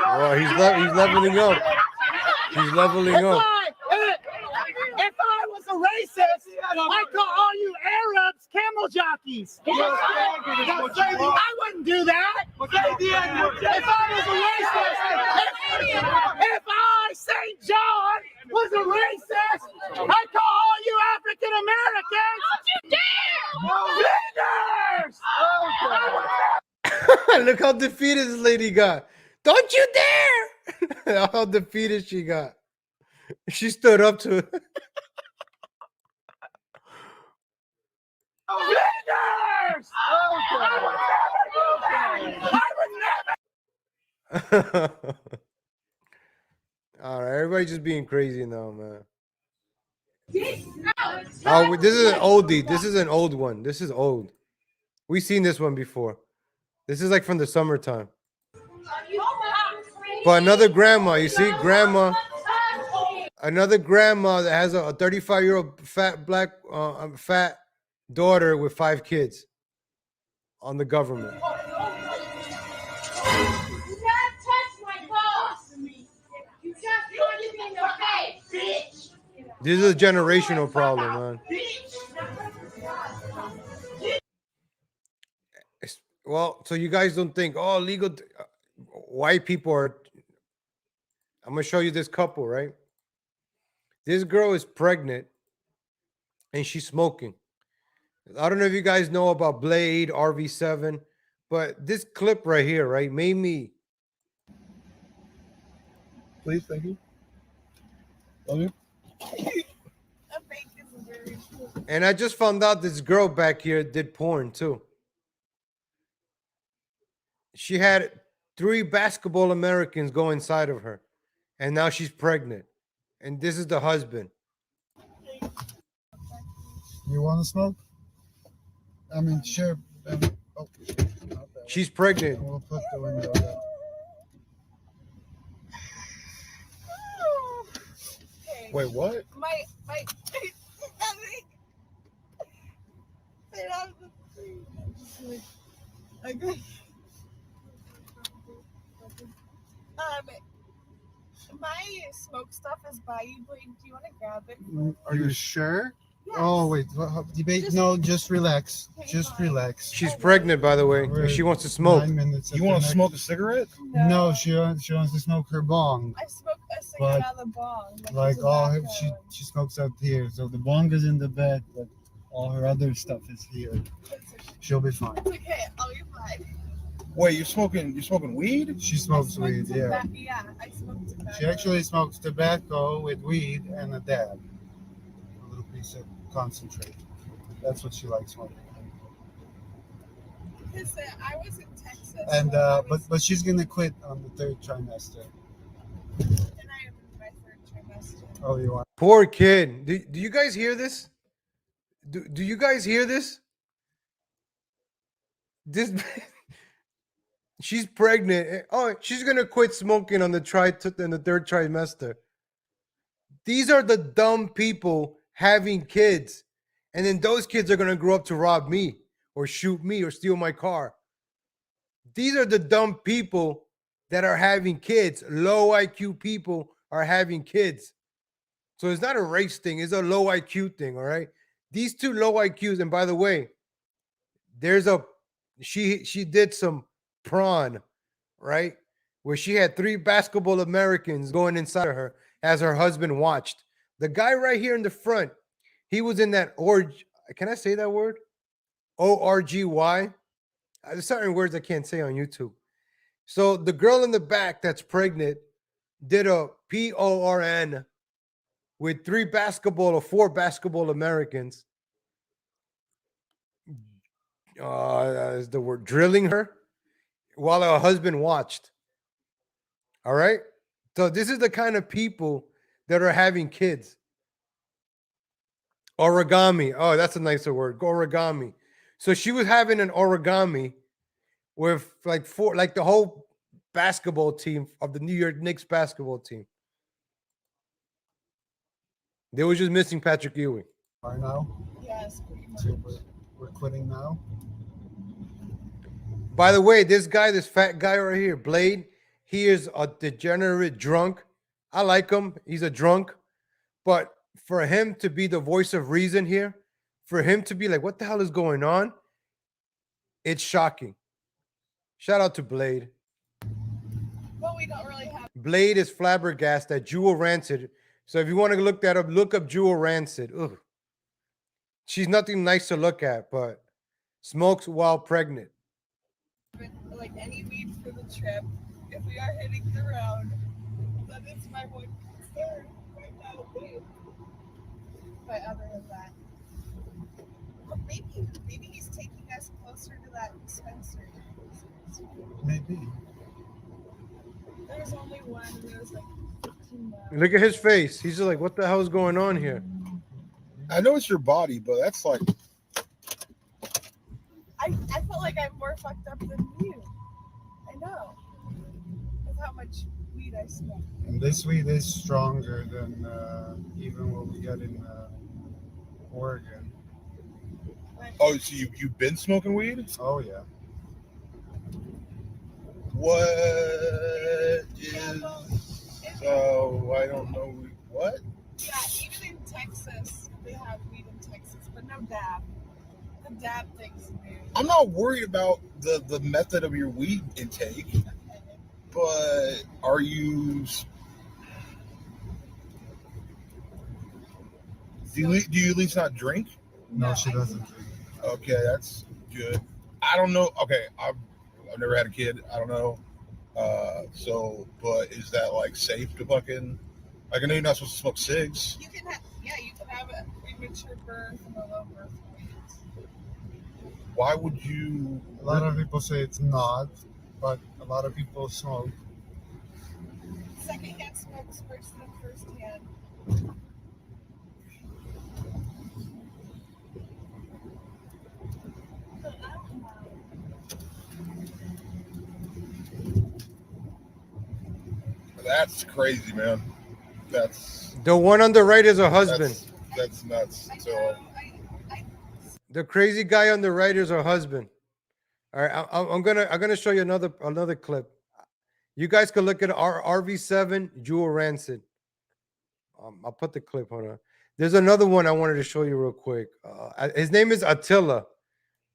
Oh, he's leveling up. He's leveling up. If I was a racist, I'd call all you Arabs camel jockeys. I wouldn't do that. If I was a racist, if I, St. John, was a racist, Look how defeated this lady got. Don't you dare! How defeated she got. She stood up to it. Flanders! All right, everybody just being crazy now, man. Oh, this is an oldie. This is an old one. This is old. We've seen this one before. This is like from the summertime. But another grandma, you see, grandma. Another grandma that has a 35-year-old fat black fat daughter with 5 kids on the government. This is a generational problem, man. Well, so you guys don't think, oh, legal white people are. I'm gonna show you this couple, right? This girl is pregnant and she's smoking. I don't know if you guys know about Blade, RV7, but this clip right here, right, made me. Please, thank you. Love you. And I just found out this girl back here did porn too. She had 3 basketball Americans go inside of her, and now she's pregnant. And this is the husband. You want to smoke? I mean, sure. Oh, she's pregnant. We'll put the window down. Wait, what? My okay. My smoke stuff is by you, Blake. Do you want to grab it? Are you sure? Yes. Oh wait, debate. No, just relax. Just relax. She's pregnant, by the way. She wants to smoke. 9 minutes. You want to smoke a cigarette? No, she wants to smoke her bong. I smoke a cigarette out of the bong. Like all her, she smokes up here. So the bong is in the bed, but all her other stuff is here. She'll be fine. Okay, I'll be fine. Wait, you're smoking weed? She smokes weed, yeah. Yeah, I smoke tobacco. She actually smokes tobacco with weed and a dab. A little piece of concentrate. That's what she likes smoking. Because I was in Texas. And but she's gonna quit on the 3rd trimester. And I am in my 3rd trimester. Oh, you are? Poor kid. Do you guys hear this? Do you guys hear this? This she's pregnant. Oh, she's gonna quit smoking on the 3rd trimester. These are the dumb people having kids, and then those kids are gonna grow up to rob me or shoot me or steal my car. These are the dumb people that are having kids. Low IQ people are having kids. So it's not a race thing, it's a low IQ thing, all right? These 2 low IQs, and by the way, there's a she did some prawn, right? Where she had 3 basketball Americans going inside of her as her husband watched. The guy right here in the front, he was in that can I say that word? ORGY. There's certain words I can't say on YouTube. So the girl in the back that's pregnant did a PORN with 3 basketball or 4 basketball Americans. Is the word drilling her while her husband watched. All right. So this is the kind of people that are having kids. Origami. Oh, that's a nicer word. Origami. So she was having an origami with like the whole basketball team of the New York Knicks basketball team. They were just missing Patrick Ewing. Right now? Yes, pretty much. So we're quitting now? By the way, this fat guy right here, Blade, he is a degenerate drunk. I like him. He's a drunk. But for him to be the voice of reason here, for him to be like, what the hell is going on? It's shocking. Shout out to Blade. But we don't really have. Blade is flabbergasted at Jewel Rancid. So if you want to look that up, look up Jewel Rancid. Ugh. She's nothing nice to look at, but smokes while pregnant. like any weed for the trip. If we are hitting the road, that is my one concern right now. But other than that, well, maybe he's taking us closer to that dispensary. Maybe. There was only one, and there was like 15 miles. Look at his face. He's just like, what the hell is going on here? I know it's your body, but that's like. I felt like I'm more fucked up than you. I know. With how much weed I smoke. And this weed is stronger than even what we get in Oregon. Oh, so you've been smoking weed? Oh yeah. What is? So I don't know what. Yeah, even in Texas, they have weed in Texas, but no dab. The dab thing's new. I'm not worried about the method of your weed intake, but are you? Do you at least not drink? No, she doesn't drink. Okay, that's good. I don't know. Okay, I've never had a kid. I don't know. But is that like safe to fucking? Like I know you're not supposed to smoke cigs. You can have, you can have a premature birth and a low birth weight. Why would you? A lot of people say it's not, but a lot of people smoke. Secondhand smokes worse than firsthand. That's crazy, man. That's The one on the right is her husband. That's nuts. So The crazy guy on the right is her husband. All right, I'm gonna show you another clip. You guys can look at RV7 Jewel Rancid. I'll put the clip on. There's another one I wanted to show you real quick. His name is Attila,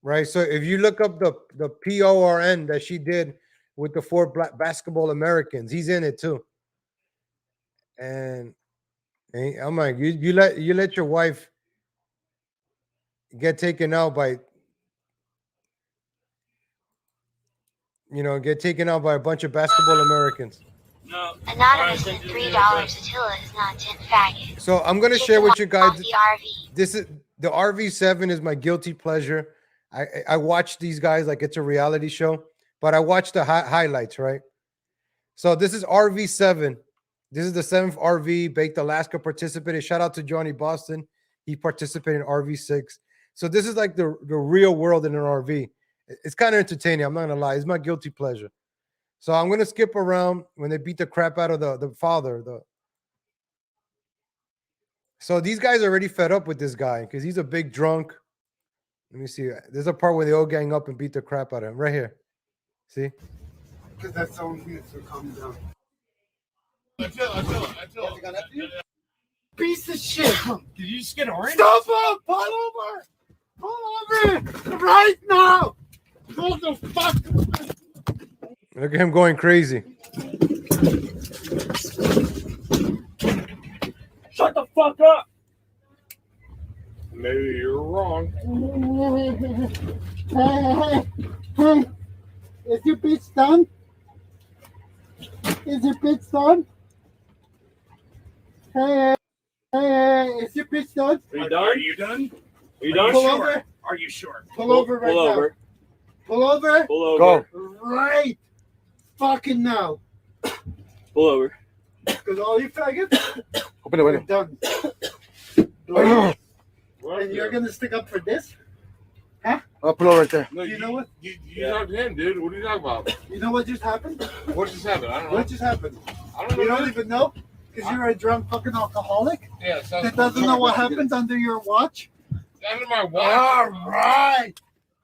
right? So if you look up the PORN that she did with the 4 Black basketball Americans, he's in it too. And I'm like, you let your wife get taken out by, get taken out by a bunch of basketball Americans. No. Anonymous at $3. Attila is not 10 faggot. So I'm gonna share with you guys. The RV. This is the RV7 is my guilty pleasure. I watch these guys like it's a reality show, but I watch the highlights, right? So this is RV7. This is the 7th RV Baked Alaska participated. Shout out to Johnny Boston. He participated in RV6. So this is like the real world in an RV. It's kind of entertaining. I'm not gonna lie. It's my guilty pleasure. So I'm gonna skip around when they beat the crap out of the father. So these guys are already fed up with this guy because he's a big drunk. Let me see. There's a part where they all gang up and beat the crap out of him. Right here. See? Because that's the only thing that's going to calm down. Piece of shit. Did you just get orange? Stop up! Pull over! Pull over! Right now! What the fuck? Look at him going crazy. Shut the fuck up! Maybe you're wrong. Hey, is your bitch done? Is your bitch done? Hey, is your bitch done? Are you done? Are you done? Are you done? Pull over. Are you sure? Pull over right pull now. Over. Pull over. Pull over. Right fucking now. Pull over. Because all you faggots Open the are window. done. And you're going to stick up for this? Huh? I'll pull over right there. No, you know what? You talk to him, dude. What are you talking about? You know what just happened? What just happened? I don't know. What just happened? I don't know. You don't even know? Because you're a drunk fucking alcoholic Yeah, that doesn't know what happens under your watch? Under my watch. All right.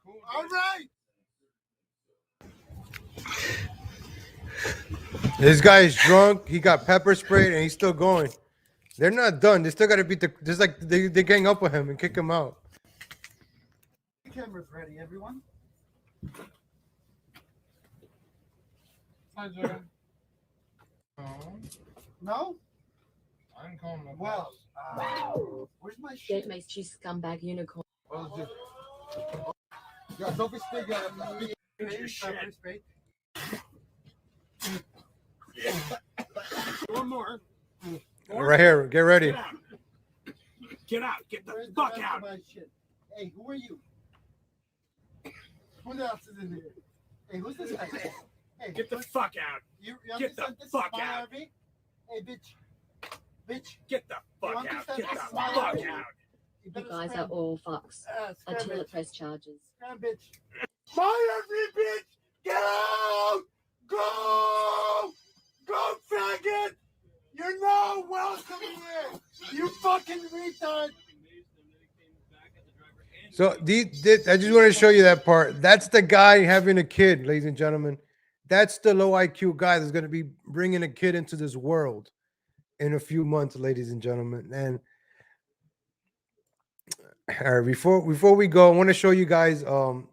All right. This guy is drunk. He got pepper sprayed and he's still going. They're not done. They still got to beat the. Just like they gang up with him and kick him out. The camera's ready, everyone. Hi, Joe. No? I didn't call him. Well, where's my shit? Get my cheese scumbag unicorn. Yeah, don't be sticky. One more. Right here. Get ready. Get out. Get the fuck out. Hey, who are you? Who else is in here? Hey, who's this guy? Hey, get the fuck out. Get the fuck out. Hey, bitch. Bitch. Get the fuck out. Get the fuck out. You guys are all fucks until it press charges. Bitch. Fire me, bitch. Get out. Go. Go, faggot. You're not welcome here. You fucking retard. So I just want to show you that part. That's the guy having a kid, ladies and gentlemen. That's the low IQ guy that's going to be bringing a kid into this world in a few months, ladies and gentlemen. And all right, before we go, I want to show you guys on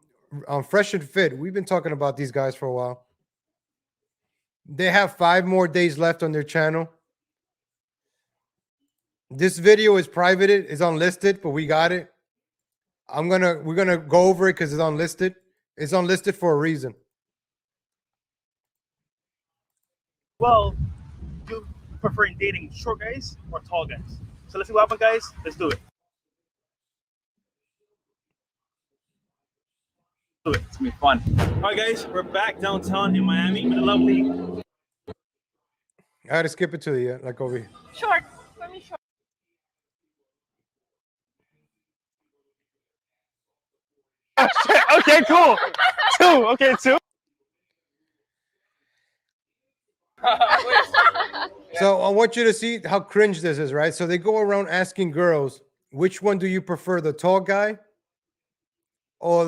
Fresh and Fit. We've been talking about these guys for a while. They have 5 more days left on their channel. This video is private, it's unlisted, but we got it. We're gonna go over it because it's unlisted. It's unlisted for a reason. Well, you prefer dating short guys or tall guys? So let's see what happens, guys. Let's do it. It's gonna be fun. All right, guys, we're back downtown in Miami with a lovely. I had to skip it to the like over here. Short. Let me short. Oh, shit. Okay, cool. 2. Okay, 2. So I want you to see how cringe this is, right? So they go around asking girls, which one do you prefer, the tall guy or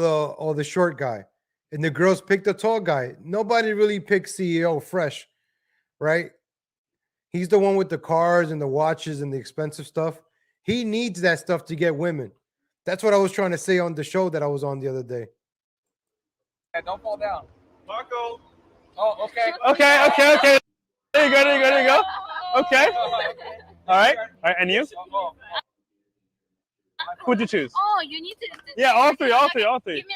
the short guy? And the girls pick the tall guy. Nobody really picks CEO Fresh, right? He's the one with the cars and the watches and the expensive stuff. He needs that stuff to get women. That's what I was trying to say on the show that I was on the other day. Yeah, don't fall down. Marco. Oh, okay. Okay. There you go. Okay. All right. And you? Who'd you choose? Oh, you need to. Yeah, all three. Give me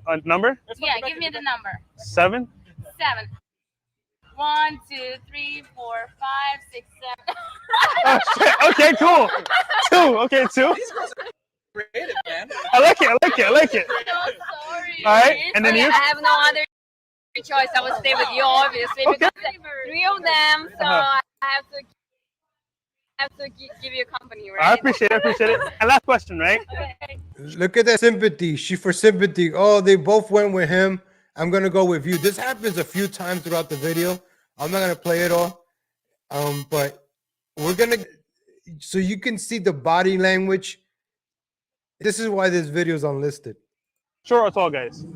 the number. Number? Yeah, give me the number. 7. 7. 1, 2, 3, 4, 5, 6, 7. Oh, shit. Okay, cool. 2. Okay, 2. These girls are creative, man. I like it. I'm so sorry. All right, and then you? I have no other choice. I will stay with you, obviously, because 3 of them. So I have to give you company, right? I appreciate it. And last question, right? Okay. Look at that sympathy. She for sympathy. Oh, they both went with him. I'm gonna go with you. This happens a few times throughout the video. I'm not gonna play it all. But we're gonna so you can see the body language. This is why this video is unlisted. Short or tall guys?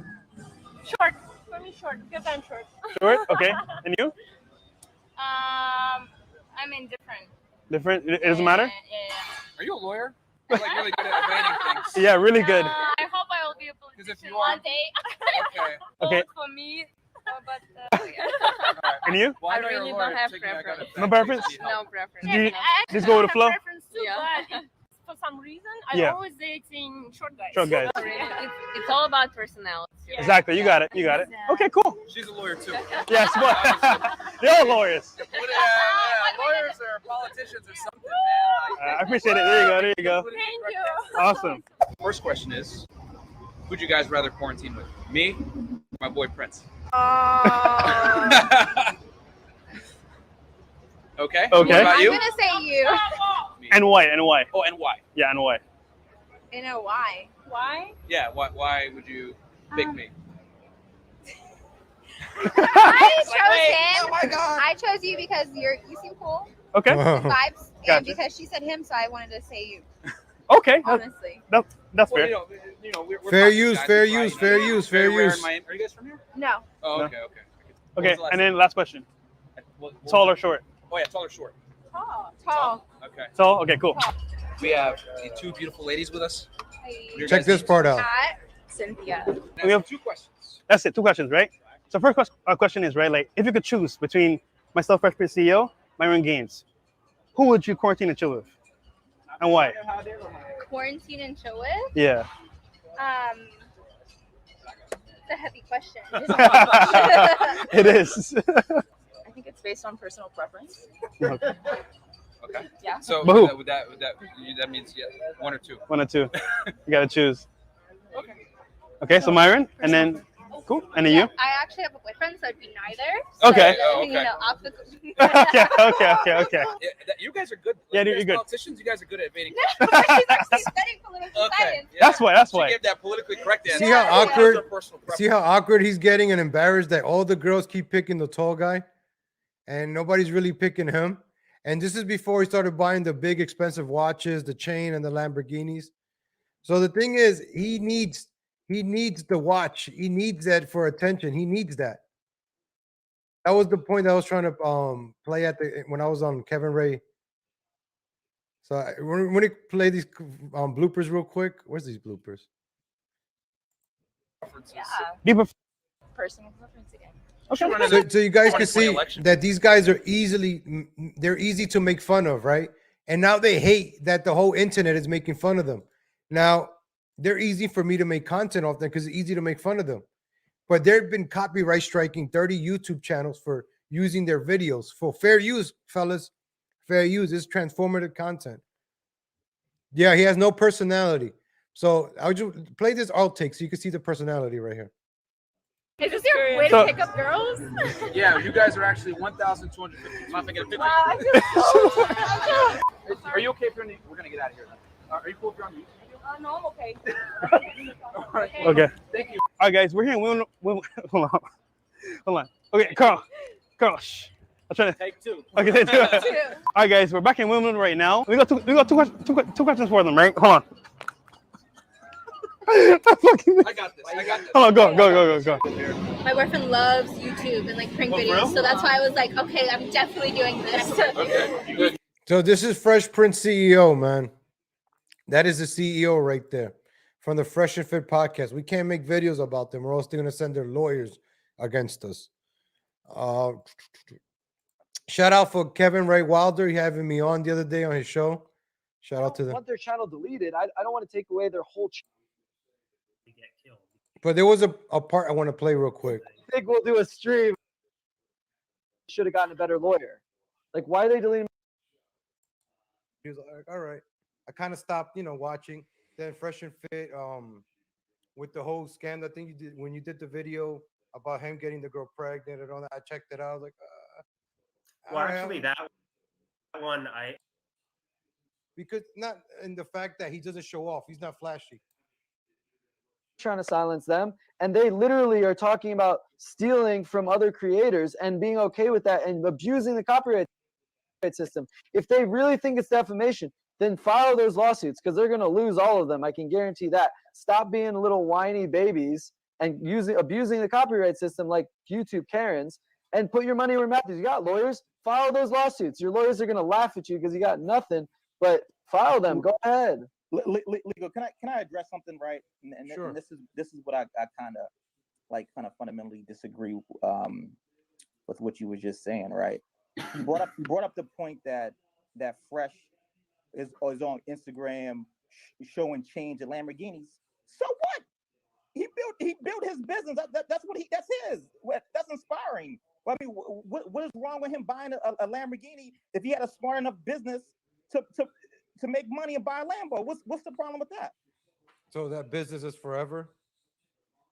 Short. For me, short. Because I'm short. Short? Okay. And you? I'm indifferent. Different? It doesn't matter? Yeah. Are you a lawyer? You're like really good at evading things. Yeah, really good. I hope I will be a politician one day. Okay. Vote for me. But And you? Well, I I know really you're a lawyer. don't have Taking, I gotta preference. No preference? No preference. Did you just go with the flow? Yeah. For some reason, I'm Yeah. always dating short guys. Short guys. It's all about personality. Exactly. You got it. Okay, cool. She's a lawyer too. Yes. They're all lawyers. Yeah, lawyers or politicians or something, man. I appreciate it. There you go. Thank you. Awesome. First question is, who'd you guys rather quarantine with? Me or my boy Prince? Okay. What about you? I'm gonna say you. And why? Oh, and why? Yeah, and why? I know why. Why? Yeah, why would you pick me? I chose Wait, him. oh my God. I chose you because you seem cool. Okay. Vibes. Gotcha. And because she said him, so I wanted to say you. Okay. Honestly. That's Well, fair. you know, we're Fair talking use, guys, fair right? use, fair use, fair Very rare use. in Miami. Are you guys from here? No. Oh, No. okay. What Okay, was the last and then name? last question. What Tall was or it? short? Oh yeah, tall or short? Tall. Okay. Tall? Okay, cool. We have two beautiful ladies with us. Check this part out. Cynthia. We have 2 questions. That's it. 2 questions, right? So first question is, right, like, if you could choose between myself, Fresh Prince CEO, Myron Gaines, who would you quarantine and chill with? And why? Quarantine and chill with? Yeah. It's a heavy question. It is. I think it's based on personal preference. Okay. Okay. Yeah. So But who? that means one or two. One or two. You gotta choose. Okay. Okay, so Myron, and then cool, and then you. I actually have a boyfriend, so it'd be neither. Okay. So, Okay. you know, optical. Okay. Yeah, you guys are good. Yeah, You you're guys good. Politicians, you guys are good at evading. She's actually studying political science. Yeah. That's why. She gave that politically correct answer. See how That's awkward? her personal preference. See how awkward he's getting and embarrassed that all the girls keep picking the tall guy, and nobody's really picking him. And this is before he started buying the big expensive watches, the chain, and the Lamborghinis. So the thing is, he needs the watch. He needs that for attention. He needs that. That was the point I was trying to play at when I was on Kevin Ray. So when we play these bloopers real quick. Where's these bloopers? Yeah. Personal preference again. So you guys can see that these guys are they're easy to make fun of, right? And now they hate that the whole internet is making fun of them. Now they're easy for me to make content off them because it's easy to make fun of them. But they've been copyright striking 30 YouTube channels for using their videos for fair use, fellas. Fair use is transformative content. Yeah, he has no personality. So I would just play this outtake so you can see the personality right here. Is this your way to pick up girls? Yeah, you guys are actually 1,250. I'm get a picture. Wow, I feel so Are you okay if you're on the, we're gonna get out of here then. Are you cool if you're on the YouTube? No, I'm okay. All right. Okay. Thank you. All right, guys, we're here in Wimbledon. Hold on. Okay, Carl. Shh. I'm trying to take two. Okay, take two. All right, guys, we're back in Wimbledon right now. We got two questions for them, right? Hold on. I got this. Hold on, go. My boyfriend loves YouTube and like prank videos, so that's why I was like, okay, I'm definitely doing this. Okay. So this is Fresh Prince CEO, man. That is the CEO right there from the Fresh and Fit podcast. We can't make videos about them, or else they're gonna send their lawyers against us. Shout out for Kevin Ray Wilder. He having me on the other day on his show. Shout out to I them. want their channel deleted. I don't want to take away their whole channel. But there was a part I want to play real quick. I think we'll do a stream. Should have gotten a better lawyer. Like, why are they deleting? He was like, all right. I kind of stopped, watching. Then Fresh and Fit, with the whole scandal thing you did when you did the video about him getting the girl pregnant and all that. I checked it out. I was like, well, actually, that one because not in the fact that he doesn't show off. He's not flashy. Trying to silence them, and they literally are talking about stealing from other creators and being okay with that and abusing the copyright system. If they really think it's defamation, then file those lawsuits because they're going to lose all of them. I can guarantee that. Stop being little whiny babies and abusing the copyright system like YouTube Karens, and put your money where Matthews. You got lawyers, file those lawsuits. Your lawyers are going to laugh at you because you got nothing, but file them. Go ahead. Legal. Can I address something, right? And sure. This is what I kind of fundamentally disagree with what you were just saying, right? You brought up the point that Fresh is on Instagram showing change at Lamborghinis. So what? He built his business. That's his. That's inspiring. Well, I mean, what is wrong with him buying a Lamborghini if he had a smart enough business to make money and buy a Lambo? What's the problem with that? So that business is forever.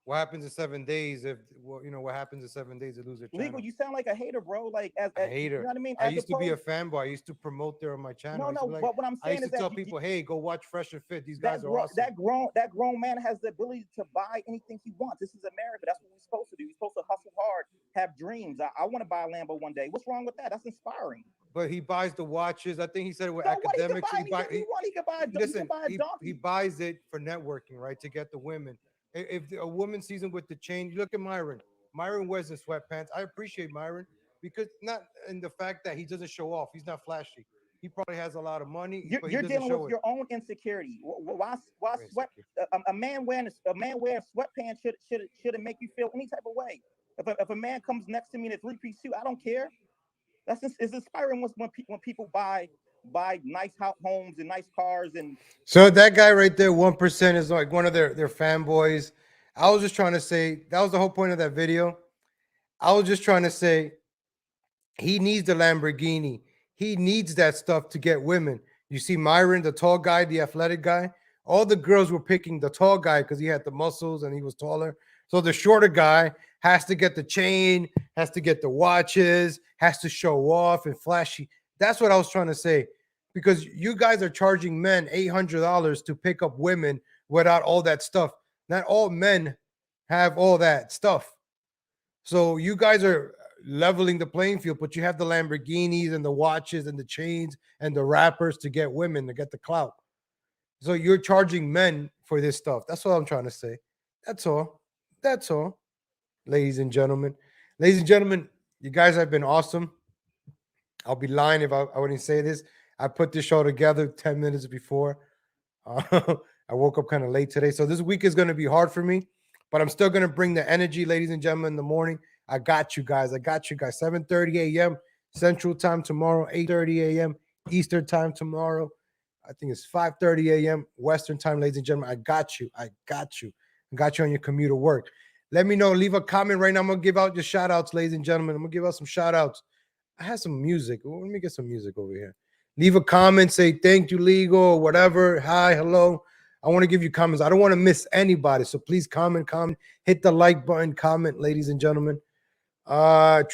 What happens in 7 days if what happens in 7 days to lose their channel? Legal, you sound like a hater, bro. Like as a hater. You know what I mean? I used to be a fanboy. I used to promote there on my channel. No, but what I'm saying is I used to tell people, hey, go watch Fresh and Fit. These guys are awesome. That grown man has the ability to buy anything he wants. This is America. That's what we're supposed to do. We're supposed to hustle hard, have dreams. I want to buy a Lambo one day. What's wrong with that? That's inspiring. But he buys the watches. I think he said it with academics. He buys it for networking, right? To get the women. If a woman sees him with the chain, you look at Myron. Myron wears the sweatpants. I appreciate Myron because not in the fact that he doesn't show off. He's not flashy. He probably has a lot of money. You're dealing with your own insecurity. Why sweat? A man wearing sweatpants shouldn't make you feel any type of way. If a man comes next to me in a three-piece suit, I don't care. It's inspiring when people buy nice homes and nice cars and. So that guy right there, 1% is like one of their fanboys. I was just trying to say that was the whole point of that video. I was just trying to say he needs the Lamborghini. He needs that stuff to get women. You see Myron, the tall guy, the athletic guy. All the girls were picking the tall guy because he had the muscles and he was taller. So the shorter guy has to get the chain, has to get the watches, has to show off and flashy. That's what I was trying to say. Because you guys are charging men $800 to pick up women without all that stuff. Not all men have all that stuff. So you guys are leveling the playing field, but you have the Lamborghinis and the watches and the chains and the rappers to get women, to get the clout. So you're charging men for this stuff. That's what I'm trying to say. That's all. That's all. Ladies and gentlemen. Ladies and gentlemen, you guys have been awesome. I'll be lying if I wouldn't say this. I put this show together 10 minutes before. I woke up kind of late today. So this week is going to be hard for me, but I'm still going to bring the energy, ladies and gentlemen, in the morning. I got you guys. I got you guys. 7:30 a.m. Central Time tomorrow, 8:30 a.m. Eastern Time tomorrow. I think it's 5:30 a.m. Western Time, ladies and gentlemen. I got you. I got you. I got you on your commute to work. Let me know. Leave a comment right now. I'm going to give out your shout outs, ladies and gentlemen. I'm going to give out some shout outs. I have some music. Let me get some music over here. Leave a comment. Say thank you, Legal, or whatever. Hi, hello. I want to give you comments. I don't want to miss anybody. So please comment. Hit the like button. Comment, ladies and gentlemen. Copyright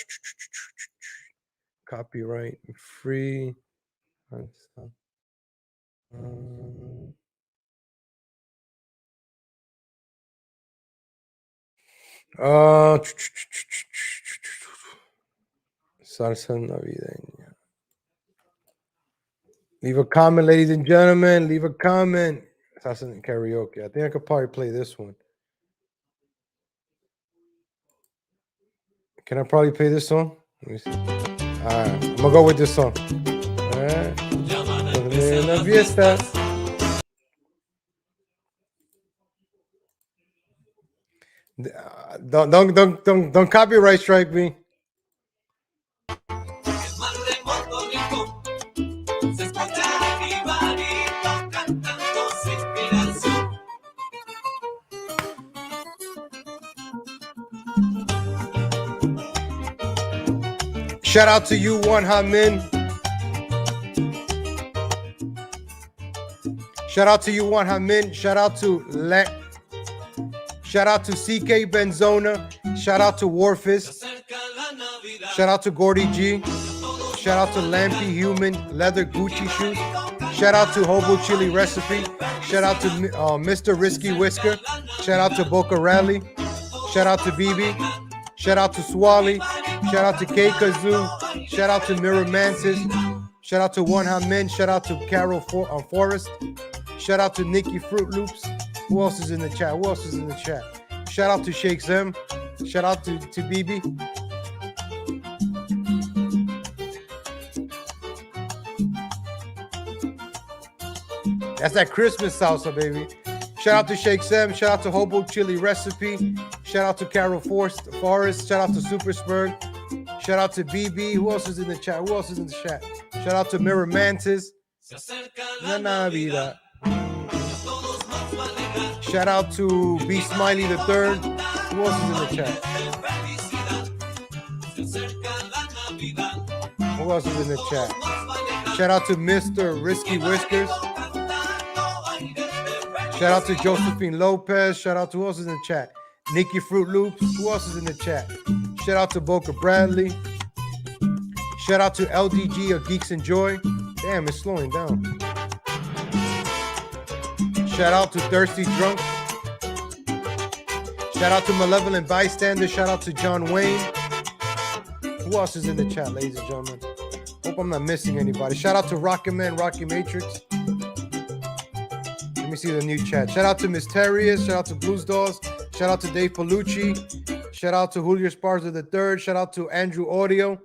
free. Salsa navideña. Leave a comment, ladies and gentlemen. Leave a comment. Salsa karaoke. I think I could probably play this one. Can I probably play this song? Let me see. All right, I'm gonna go with this song. All right. Don't copyright strike me. Shout out to you, One Hot Min. Shout out to you, One Hot Min. Shout out to CK Benzona. Shout out to Warfist. Shout out to Gordy G. Shout out to Lampy Human Leather Gucci Shoes. Shout out to Hobo Chili Recipe. Shout out to Mr. Risky Whisker. Shout out to Boca Rally. Shout out to BB. Shout out to Swally. Shout out to K Kazoo. Shout out to Mirror Mantis. Shout out to One Hot Men. Shout out to Carol Forrest. Shout out to Nikki Fruit Loops. Who else is in the chat? Who else is in the chat? Shout out to Shake Zem. Shout out to BB. That's that Christmas salsa, baby. Shout out to Shake Sam. Shout out to Hobo Chili Recipe. Shout out to Carol Forrest. Shout out to Super Spurg. Shout out to BB. Who else is in the chat? Who else is in the chat? Shout out to Mirror Mantis. La Navidad. Shout out to B Smiley the Third. Who else is in the chat? Who else is in the chat? Shout out to Mr. Risky Whiskers. Shout out to Josephine Lopez. Shout out to who else is in the chat? Nikki Fruit Loops. Who else is in the chat? Shout out to Boca Bradley. Shout out to LDG of Geeks and Joy. Damn, it's slowing down. Shout out to Thirsty Drunk. Shout out to Malevolent Bystander. Shout out to John Wayne. Who else is in the chat, ladies and gentlemen? Hope I'm not missing anybody. Shout out to Rocket Man, Rocky Matrix. Let me see the new chat. Shout out to Mysterious. Shout out to Blues Dolls. Shout out to Dave Palucci. Shout out to Julio Sparza the Third. Shout out to Andrew Audio.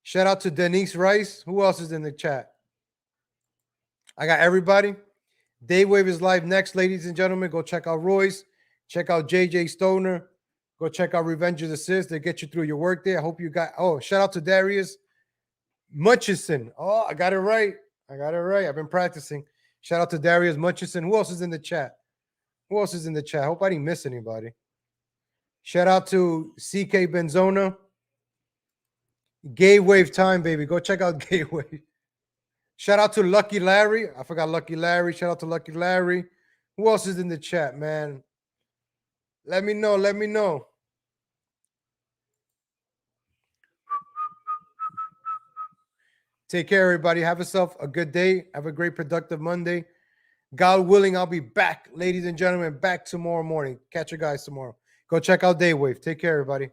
Shout out to Denise Rice. Who else is in the chat? I got everybody. Daywave is live next, ladies and gentlemen. Go check out Royce. Check out JJ Stoner. Go check out Revengers Assist. They get you through your work day. I hope you got. Oh, shout out to Darius Mutchison. Oh, I got it right. I got it right. I've been practicing. Shout out to Darius Mutchison. Who else is in the chat? Who else is in the chat? Hope I didn't miss anybody. Shout out to CK Benzona. Gay Wave time, baby. Go check out Gay Wave. Shout out to Lucky Larry. I forgot Lucky Larry. Shout out to Lucky Larry. Who else is in the chat, man? Let me know. Let me know. Take care, everybody. Have yourself a good day. Have a great, productive Monday. God willing, I'll be back, ladies and gentlemen, back tomorrow morning. Catch you guys tomorrow. Go check out Daywave. Take care, everybody.